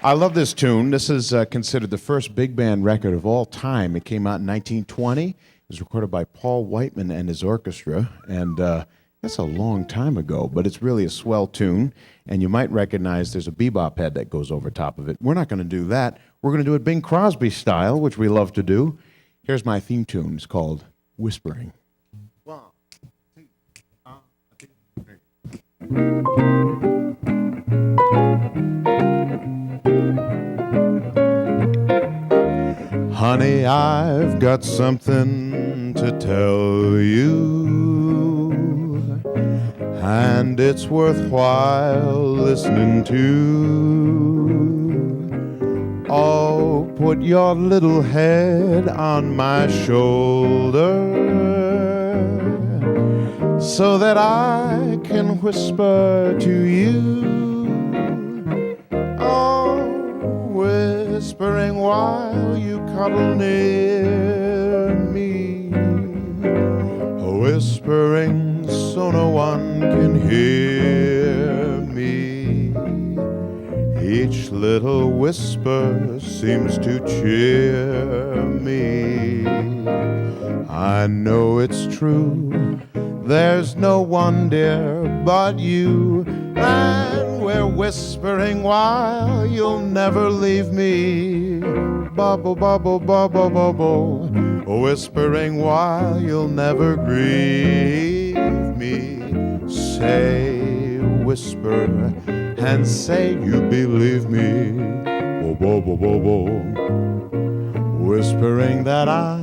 I love this tune. This is considered the first big band record of all time. It came out in 1920. It was recorded by Paul Whiteman and his orchestra, and that's a long time ago, but it's really a swell tune, and you might recognize there's a bebop head that goes over top of it. We're not going to do that. We're going to do it Bing Crosby style, which we love to do. Here's my theme tune. It's called Whispering. Honey, I've got something to tell you, and it's worthwhile listening to. Oh, put your little head on my shoulder so that I can whisper to you. Oh, whispering while you cuddle near me, whispering so no one can hear me. Each little whisper seems to cheer me. I know it's true, there's no one, dear, but you. And we're whispering while you'll never leave me. Bubble, bubble, bubble, bubble. Whispering while you'll never grieve me. Say, whisper, and say you believe me. Bo, bo, bo, bo. Whispering that I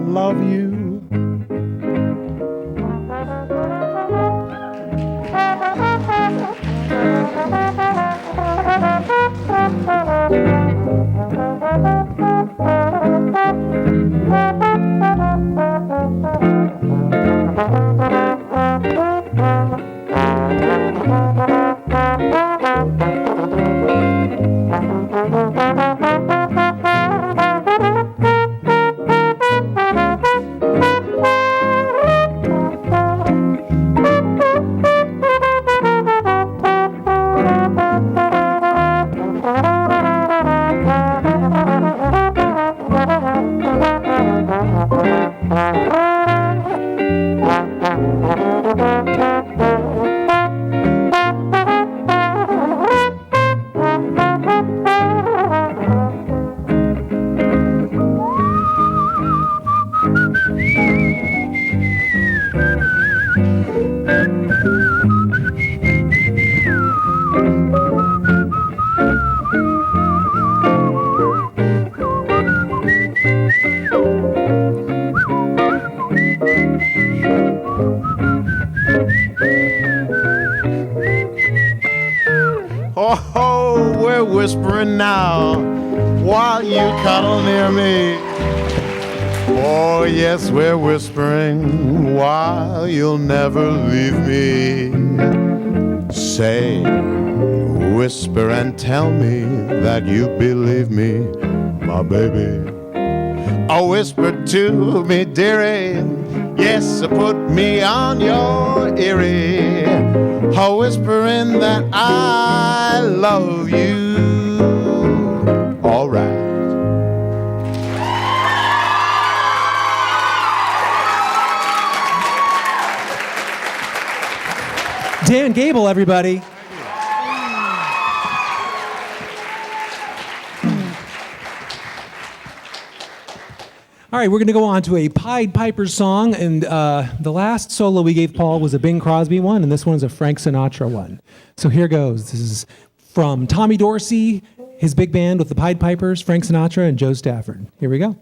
love you. Oh, we're whispering now while you cuddle near me. Oh, yes, we're whispering while you'll never leave me. Say, whisper and tell me that you believe me, my baby. Oh, whisper to me, dearie. Yes, put me on your earrie. Oh, whispering that I love you. All right. Dan Gable, everybody. All right, we're going to go on to a Pied Piper song, and the last solo we gave Paul was a Bing Crosby one, and this one's a Frank Sinatra one. So here goes. This is from Tommy Dorsey, his big band with the Pied Pipers, Frank Sinatra, and Joe Stafford. Here we go.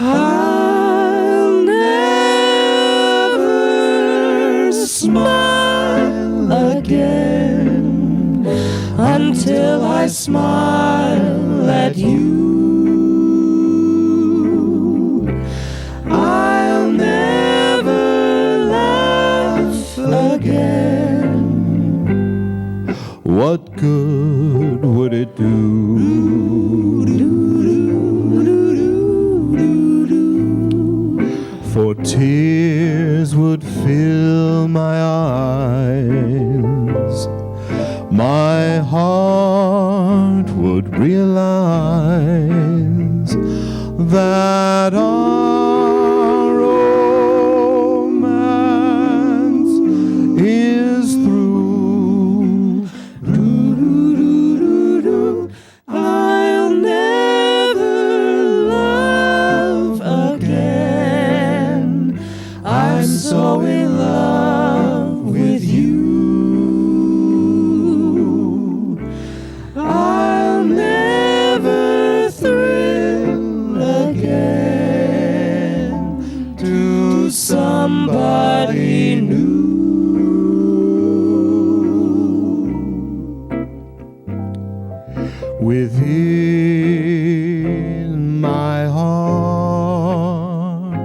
I'll never smile again until I smile at you. I'll never laugh again. What good would it do for tears would fill my eyes. My heart would realize that our romance is through. I'll never love again. I'm so in love with you. I'll never thrill again to somebody new. Within my heart,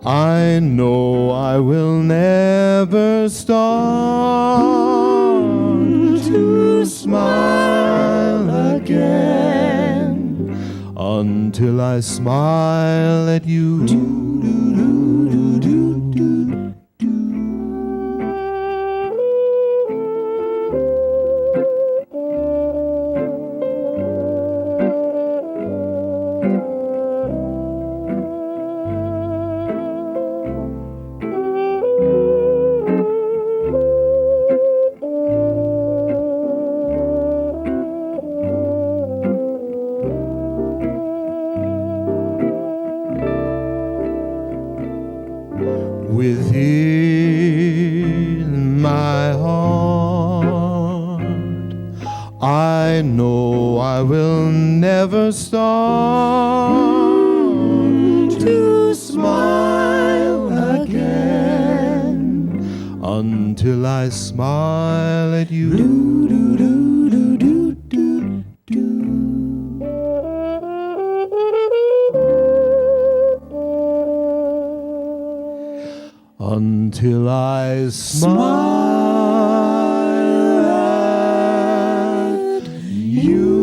I know I will never start to smile again until I smile at you. Within my heart, I know I will never start to smile again until I smile at you. Until I smile at you.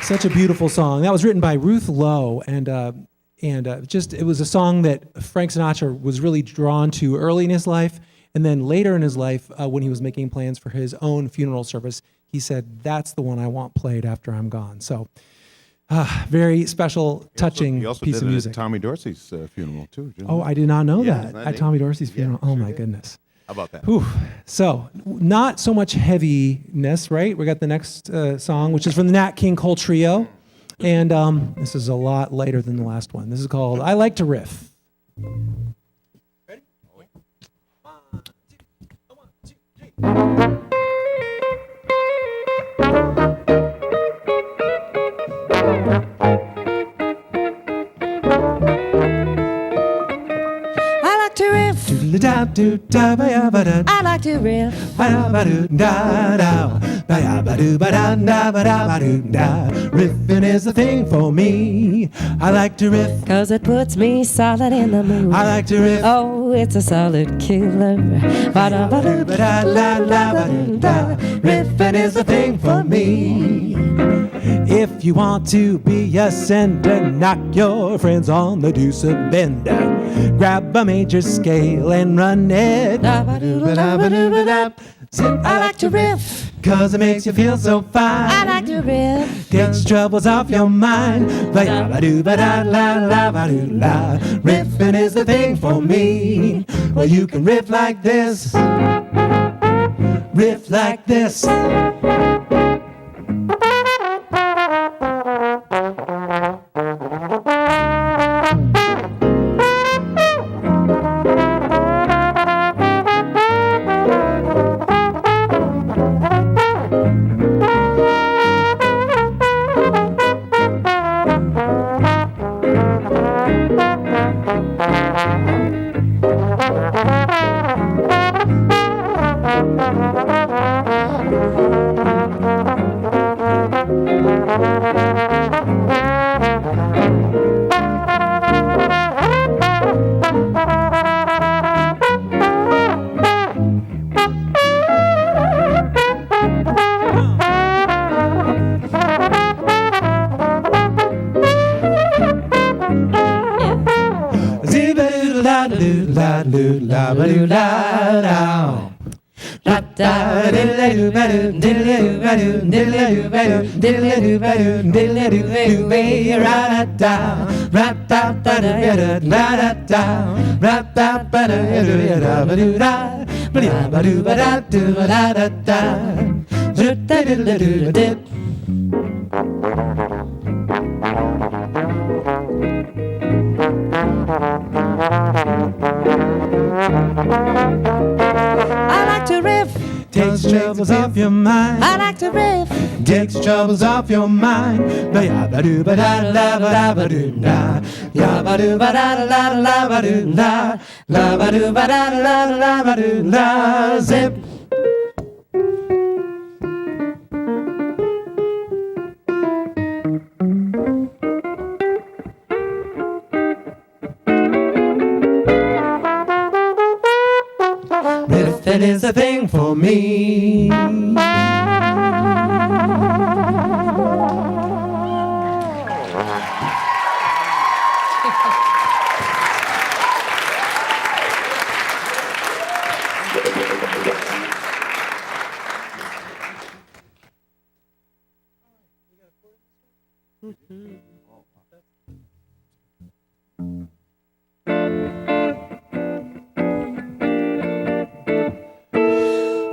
Such a beautiful song. That was written by Ruth Lowe, and it was a song that Frank Sinatra was really drawn to early in his life, and then later in his life, when he was making plans for his own funeral service, he said, "That's the one I want played after I'm gone." So, very special, touching he also piece did of it music. at Tommy Dorsey's funeral too. didn't Oh, he? I did not know Yeah, that isn't that at neat? Tommy Dorsey's funeral. Yeah, Oh sure my did. goodness. How about that? Whew. So, not so much heaviness, right? We got the next song, which is from the Nat King Cole Trio. And this is a lot lighter than the last one. This is called I Like to Riff. Ready? One, two, three. I like to riff. I like to riff. Riffing is the thing for me. I like to riff. Cause it puts me solid in the mood. I like to riff. Oh, it's a solid killer. Riffing is the thing for me. If you want to be a sender, knock your friends on the deuce of bender. Grab a major scale and run it. I like to riff. Cause it makes you feel so fine. I like to riff. Takes troubles off your mind. Riffing is the thing for me. Well, you can riff like this. Riff like this. doo la ba doo la da. Da da diddle ba doo diddle ba doo diddle ba doo diddle ba doo diddle ba doo ba ra da ra da da da da da ra da ba da da ba doo da ba doo ba da doo ba da da da diddle doo dip. I like to riff. Takes troubles off your mind. I like to riff. Takes troubles off your mind. Ba ya ba doo ba da da da ba doo da. Ya ba doo ba da da da ba doo da. La ba doo ba da da da ba doo da. Zip. Riffing is a thing for me.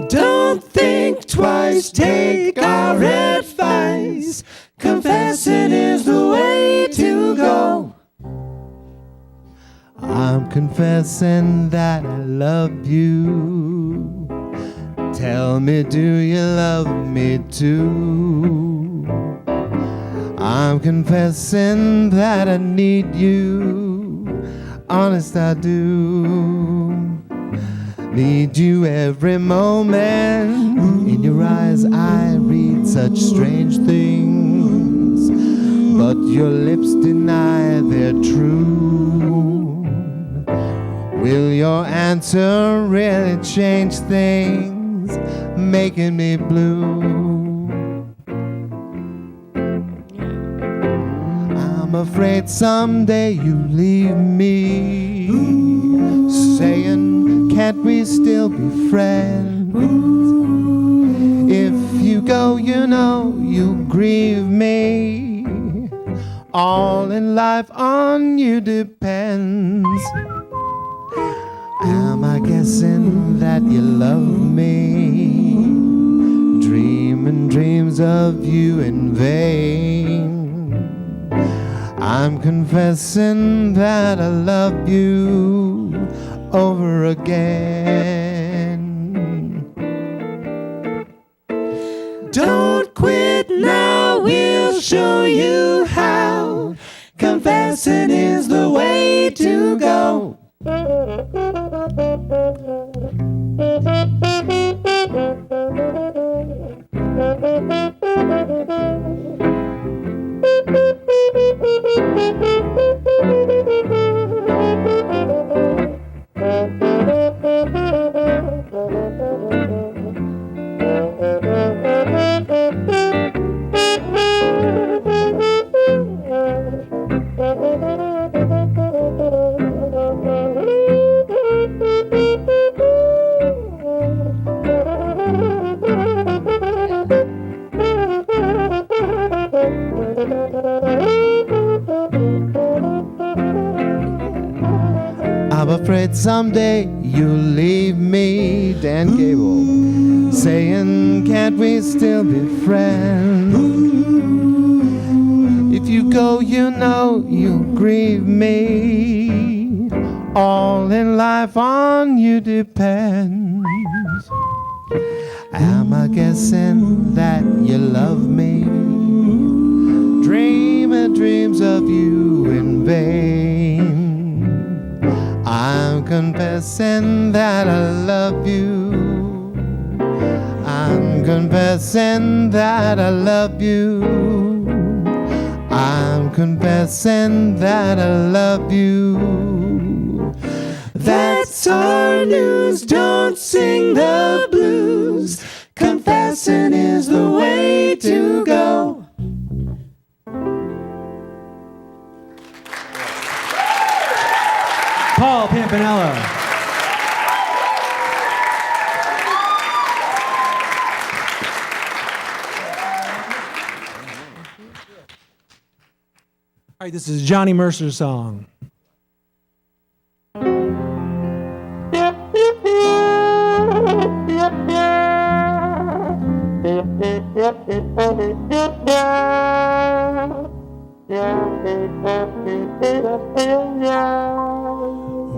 Don't think twice, take our advice. Confessing is the way to go. I'm confessing that I love you. Tell me, do you love me too? I'm confessing that I need you. Honest, I do. Need you every moment. In your eyes I read such strange things, but your lips deny they're true. Will your answer really change things, making me blue? I'm afraid someday you leave me, saying, can't we still be friends? If you go, you know you grieve me. All in life on you depends. Am I guessing that you love me? Dreaming dreams of you in vain. I'm confessing that I love you over again. Don't quit now, we'll show you how. Confessing is the way to go. I'm afraid someday you'll leave me, Dan Gable, saying, can't we still be friends? If you go, you know you grieve me. All in life on you depends. Am I guessing that you love me? Dreaming dreams of you in vain. I'm confessing that I love you. I'm confessing that I love you. I'm confessing that I love you. That's our news, don't sing the blues. Confessing is the way to go. Paul Pampanello. All right, this is Johnny Mercer's song.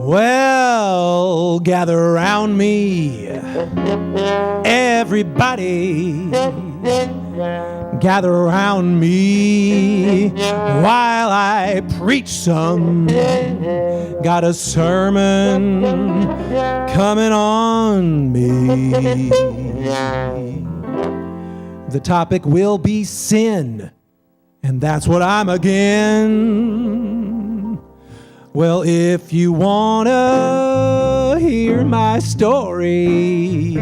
Well, gather around me, everybody. Gather around me while I preach some. Got a sermon coming on me. The topic will be sin, and that's what I'm again. Well, if you wanna hear my story,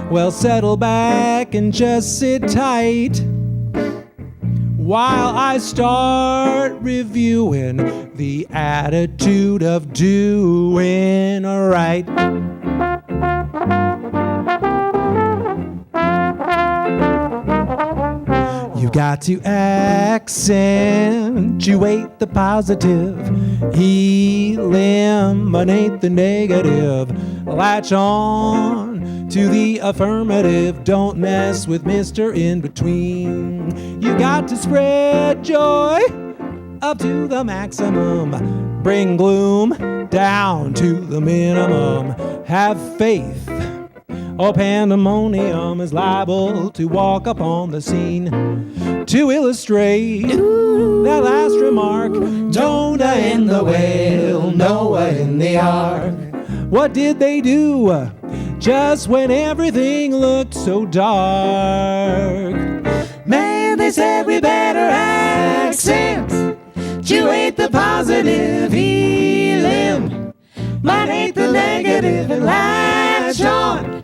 well, settle back and just sit tight while I start reviewing the attitude of doing right. You got to accentuate the positive, eliminate the negative, latch on to the affirmative, don't mess with Mr. In Between. You got to spread joy up to the maximum, bring gloom down to the minimum, have faith. Oh, pandemonium is liable to walk upon the scene. To illustrate that last remark, Jonah in the whale, Noah in the ark. What did they do just when everything looked so dark? Man, they said we better accentuate the positive, eliminate the negative, and latch on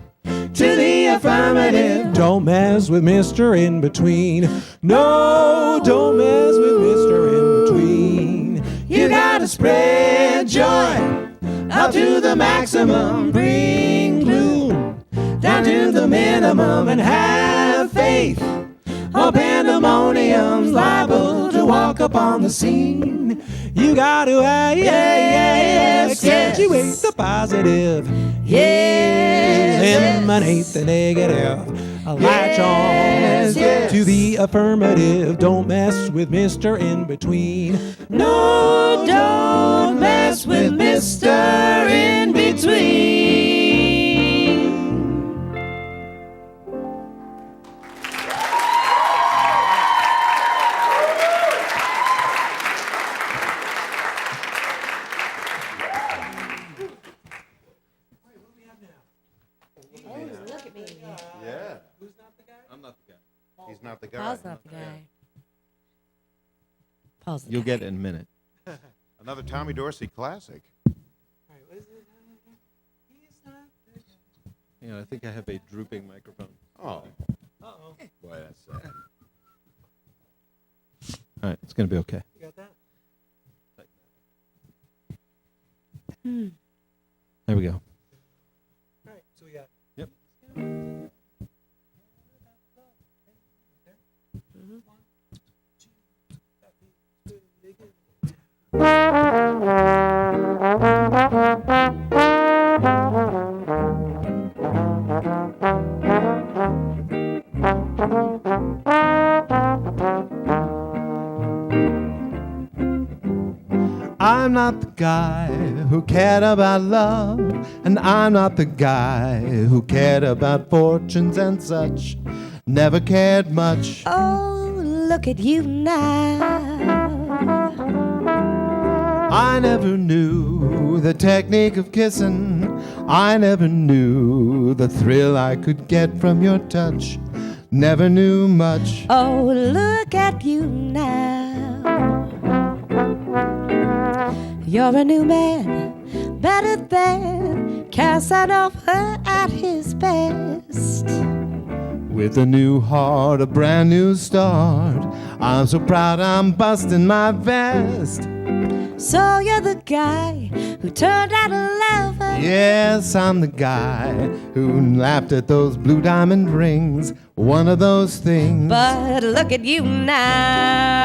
to the affirmative. Don't mess with Mr. In Between. No, don't mess with Mr. In Between. You gotta spread joy up to the maximum, bring gloom down to the minimum, and have faith. Oh, pandemonium's liable to walk upon the scene. You got to accentuate the positive, eliminate the negative, latch on to the affirmative. Don't mess with Mr. In Between. No, don't mess with Mr. In Between. He's not the guy. Paul's not the guy. Paul's the You'll guy. get it in a minute. Another Tommy Dorsey classic. Yeah, I think I have a drooping microphone. Oh. Uh-oh. Boy, that's sad. All right, it's going to be okay. You got that? There we go. All right, so we got. Yep. I'm not the guy who cared about love, and I'm not the guy who cared about fortunes and such. Never cared much. Oh, look at you now. I never knew the technique of kissing. I never knew the thrill I could get from your touch. Never knew much. Oh, look at you now. You're a new man, better than Casanova at his best. With a new heart, a brand new start. I'm so proud I'm busting my vest. So you're the guy who turned out a lover. Yes, I'm the guy who laughed at those blue diamond rings. One of those things. But look at you now.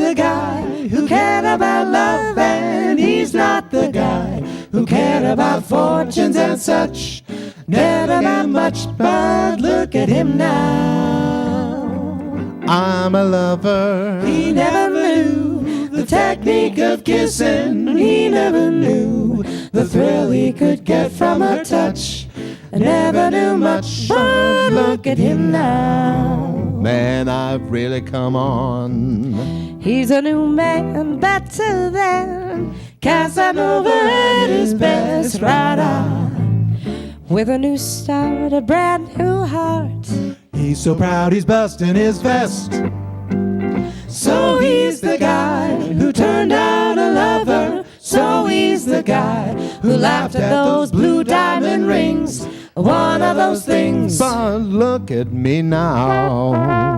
the guy who cared about love, and he's not the guy who cared about fortunes and such. Never got much, but look at him now. I'm a lover. He never knew the technique of kissing. He never knew the thrill he could get from a touch. Never knew much, but look at him now. Man, I've really come on. He's a new man, better than Casanova at his best, right on. with a new start, a brand new heart. He's so proud he's busting his vest. So he's the guy who turned out a lover. So he's the guy who laughed at those blue diamond rings. One of those things. But look at me now.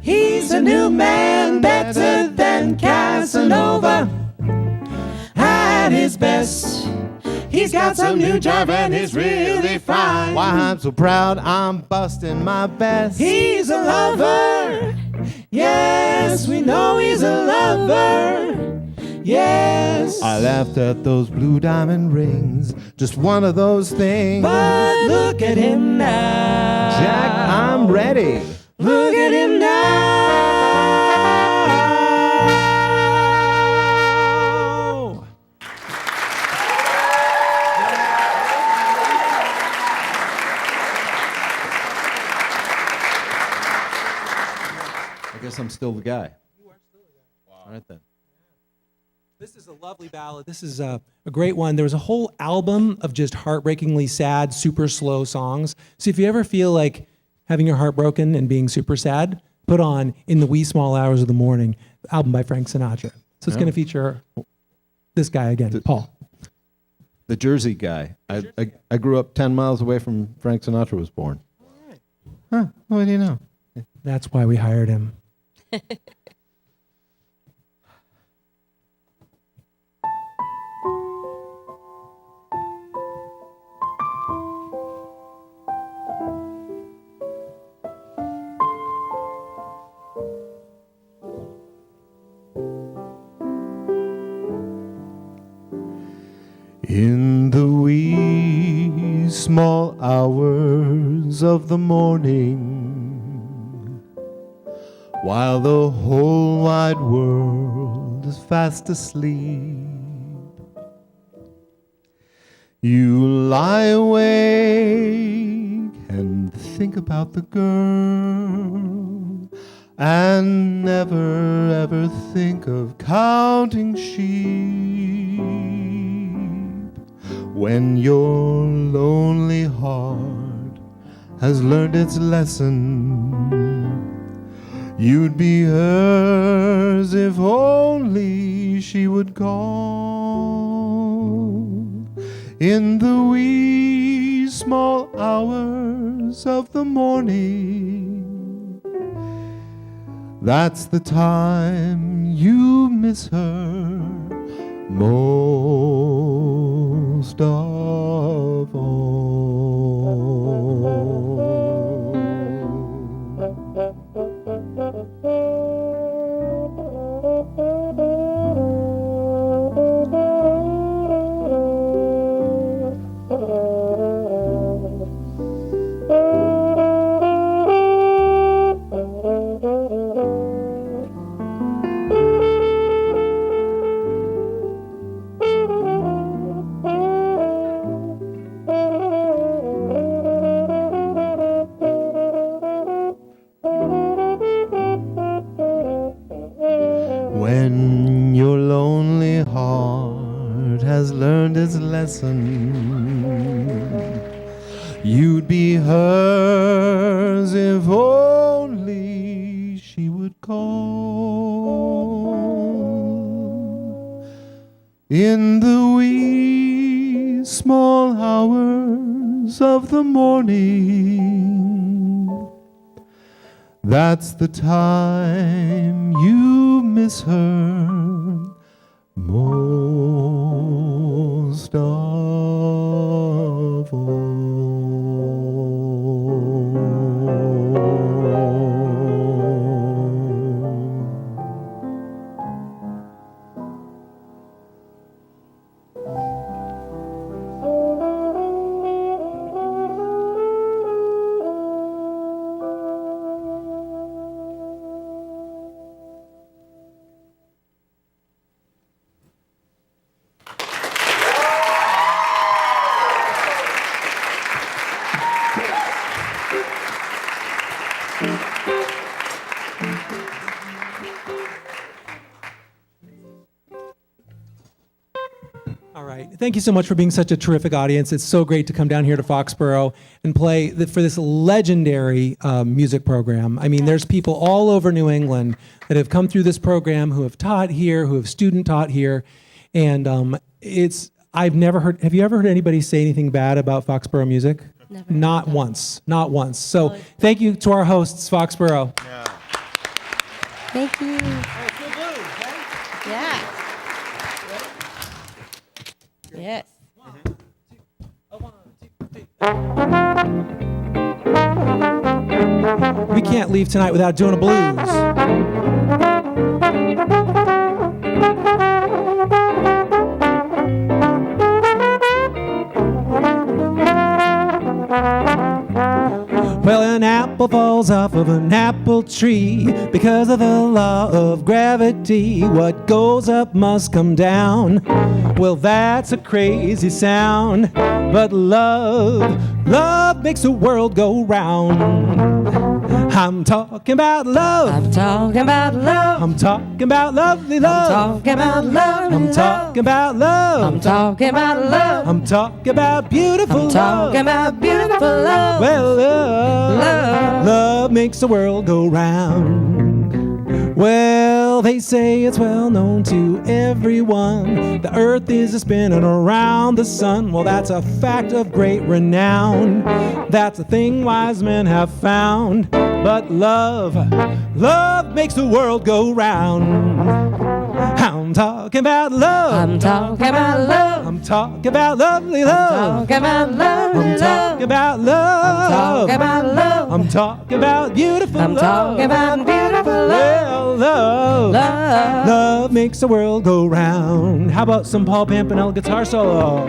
He's a new man, better than Casanova. At his best, he's got some new drive and he's really fine. Why, I'm so proud I'm busting my best. He's a lover. Yes, we know he's a lover. Yes. I laughed at those blue diamond rings. Just one of those things. But look at him now. Jack, I'm ready. Look at him now. I guess I'm still the guy. You are still the guy. Wow. All right then. This is a lovely ballad. This is a great one. There was a whole album of just heartbreakingly sad, super slow songs. So if you ever feel like having your heart broken and being super sad, put on In the Wee Small Hours of the Morning, album by Frank Sinatra. So it's going to feature this guy again, Paul. The Jersey guy. I grew up 10 miles away from Frank Sinatra was born. Huh, what do you know? That's why we hired him. In the wee small hours of the morning, while the whole wide world is fast asleep, you lie awake and think about the girl, and never ever think of counting sheep. When your lonely heart has learned its lesson, you'd be hers if only she would call. In the wee small hours of the morning, that's the time you miss her most of When your lonely heart has learned its lesson, you'd be hers if only she would call. In the wee small hours of the morning, that's the time you miss her most of all. All right. Thank you so much for being such a terrific audience. It's so great to come down here to Foxborough and play for this legendary music program. I mean, there's people all over New England that have come through this program, who have taught here, who have student taught here. And I've never heard, have you ever heard anybody say anything bad about Foxborough music? Never. Not once. Not once. So thank you to our hosts, Foxborough. Yeah. Thank you. Yeah. Yes. We can't leave tonight without doing a blues. Well, an apple falls off of an apple tree because of the law of gravity. What goes up must come down. Well, that's a crazy sound, but love makes the world go round. I'm talking about love. I'm talking about love. I'm talking about lovely love. I'm talking about love. I'm talking about love. I'm talking about love. I'm talking about beautiful I'm love. talking about beautiful love. Well, love makes the world go round. Well, they say it's well known to everyone. The earth is spinning around the sun. Well, that's a fact of great renown. That's a thing wise men have found. But love makes the world go round. I'm talking about love. I'm talking about love. I'm talking about lovely love. I'm talking about lovely I'm talking about love. I'm talking about love. I'm talking about beautiful I'm love. talking about beautiful love. Well, love makes the world go round. How about some Paul Pampanella guitar solo?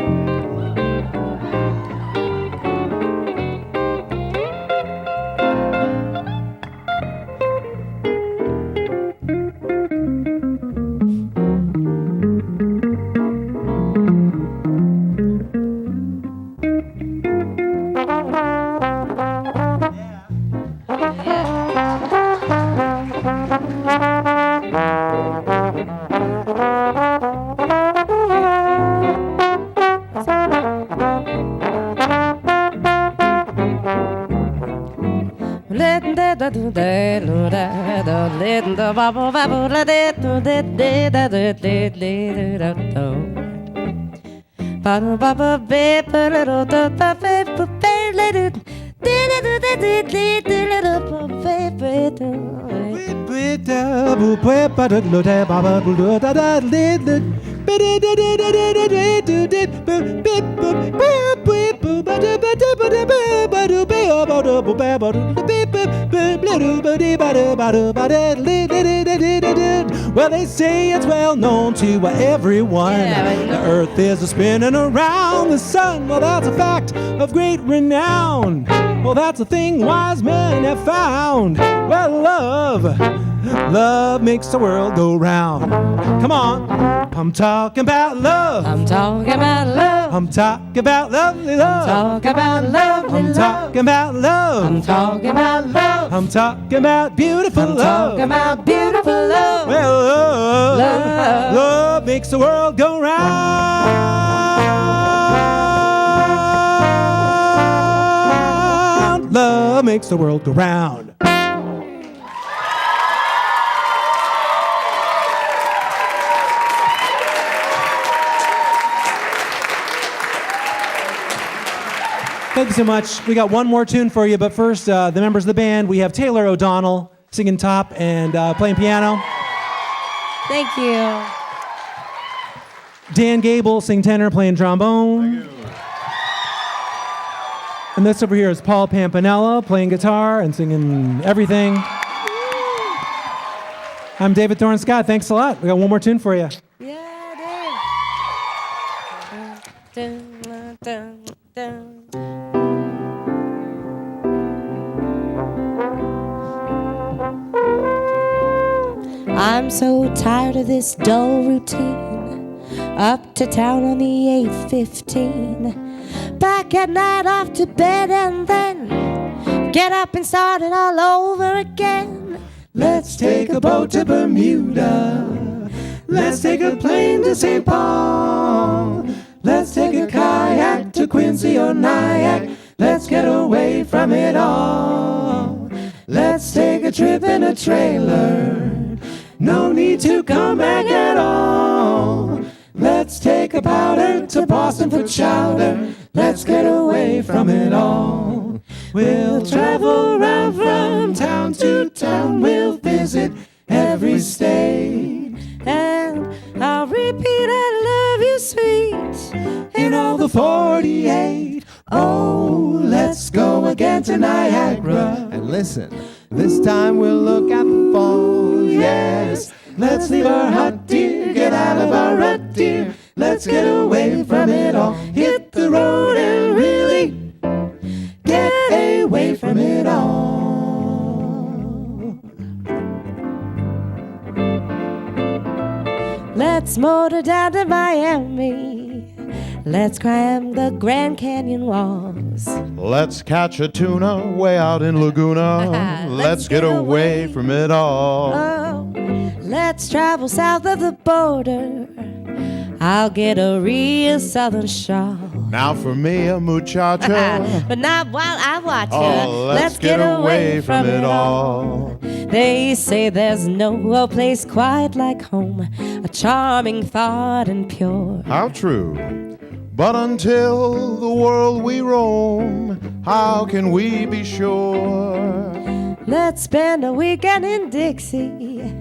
Well, they say it's well known to everyone. The earth is spinning around the sun. Well, that's a fact of great renown. Well, that's a thing wise men have found. Well, love makes the world go round. Come on. I'm talking about love. I'm talking about love. I'm talking about lovely love. I'm talking about love. I'm talking about love. I'm talking about love. I'm talking about beautiful I'm love. talking about beautiful love. Well, love makes the world go round. Love makes the world go round. Thank you so much. We got one more tune for you, but first, the members of the band, we have Taylor O'Donnell singing top and playing piano. Thank you. Dan Gable singing tenor, playing trombone. And this over here is Paul Pampanella playing guitar and singing everything. I'm David Thorne Scott. Thanks a lot. We got one more tune for you. Yeah, Dave. I'm so tired of this dull routine. Up to town on the 8:15. Back at night, off to bed, and then get up and start it all over again. Let's take a boat to Bermuda. Let's take a plane to St. Paul. Let's take a kayak to Quincy or Nyack. Let's get away from it all. Let's take a trip in a trailer. No need to come back at all. Let's take a powder to Boston for chowder. Let's get away from it all. We'll travel around from town to town. We'll visit every state. And I'll repeat, I love you, sweet, in all the 48. Oh, let's go again to Niagara. And listen, this time we'll look at the fall. Yes, let's leave our hut, dear, get out of our rut, dear. Let's get away from it all. Hit the road and really get away from it all. let's motor down to Miami. Let's climb the Grand Canyon walls. Let's catch a tuna way out in Laguna. Let's get away from it all. Oh, let's travel south of the border. I'll get a real southern shawl. Now for me, a muchacha. But not while I watch Oh, her. let's get away from it all. They say there's no place quite like home. A charming thought and pure. How true. But until the world we roam, how can we be sure? Let's spend a weekend in Dixie.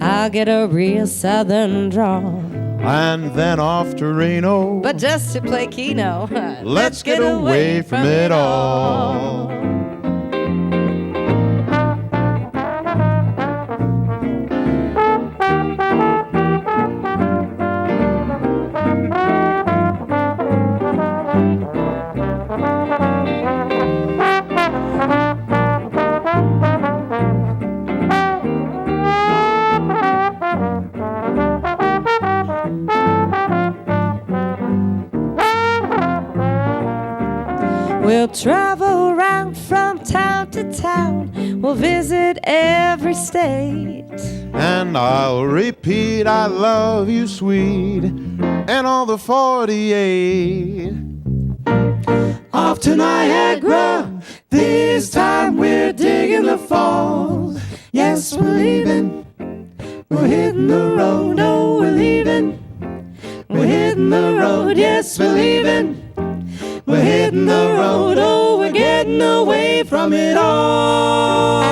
I'll get a real southern drawl. And then off to Reno. But just to play Keno. Let's get away from it all. We'll travel around from town to town. We'll visit every state. And I'll repeat, I love you, sweet, and all the 48. Off to Niagara, this time we're digging the falls. Yes, we're leaving, we're hitting the road. Oh, we're leaving, we're hitting the road. Yes, we're leaving, we're hitting the road. Oh, we're getting away from it all.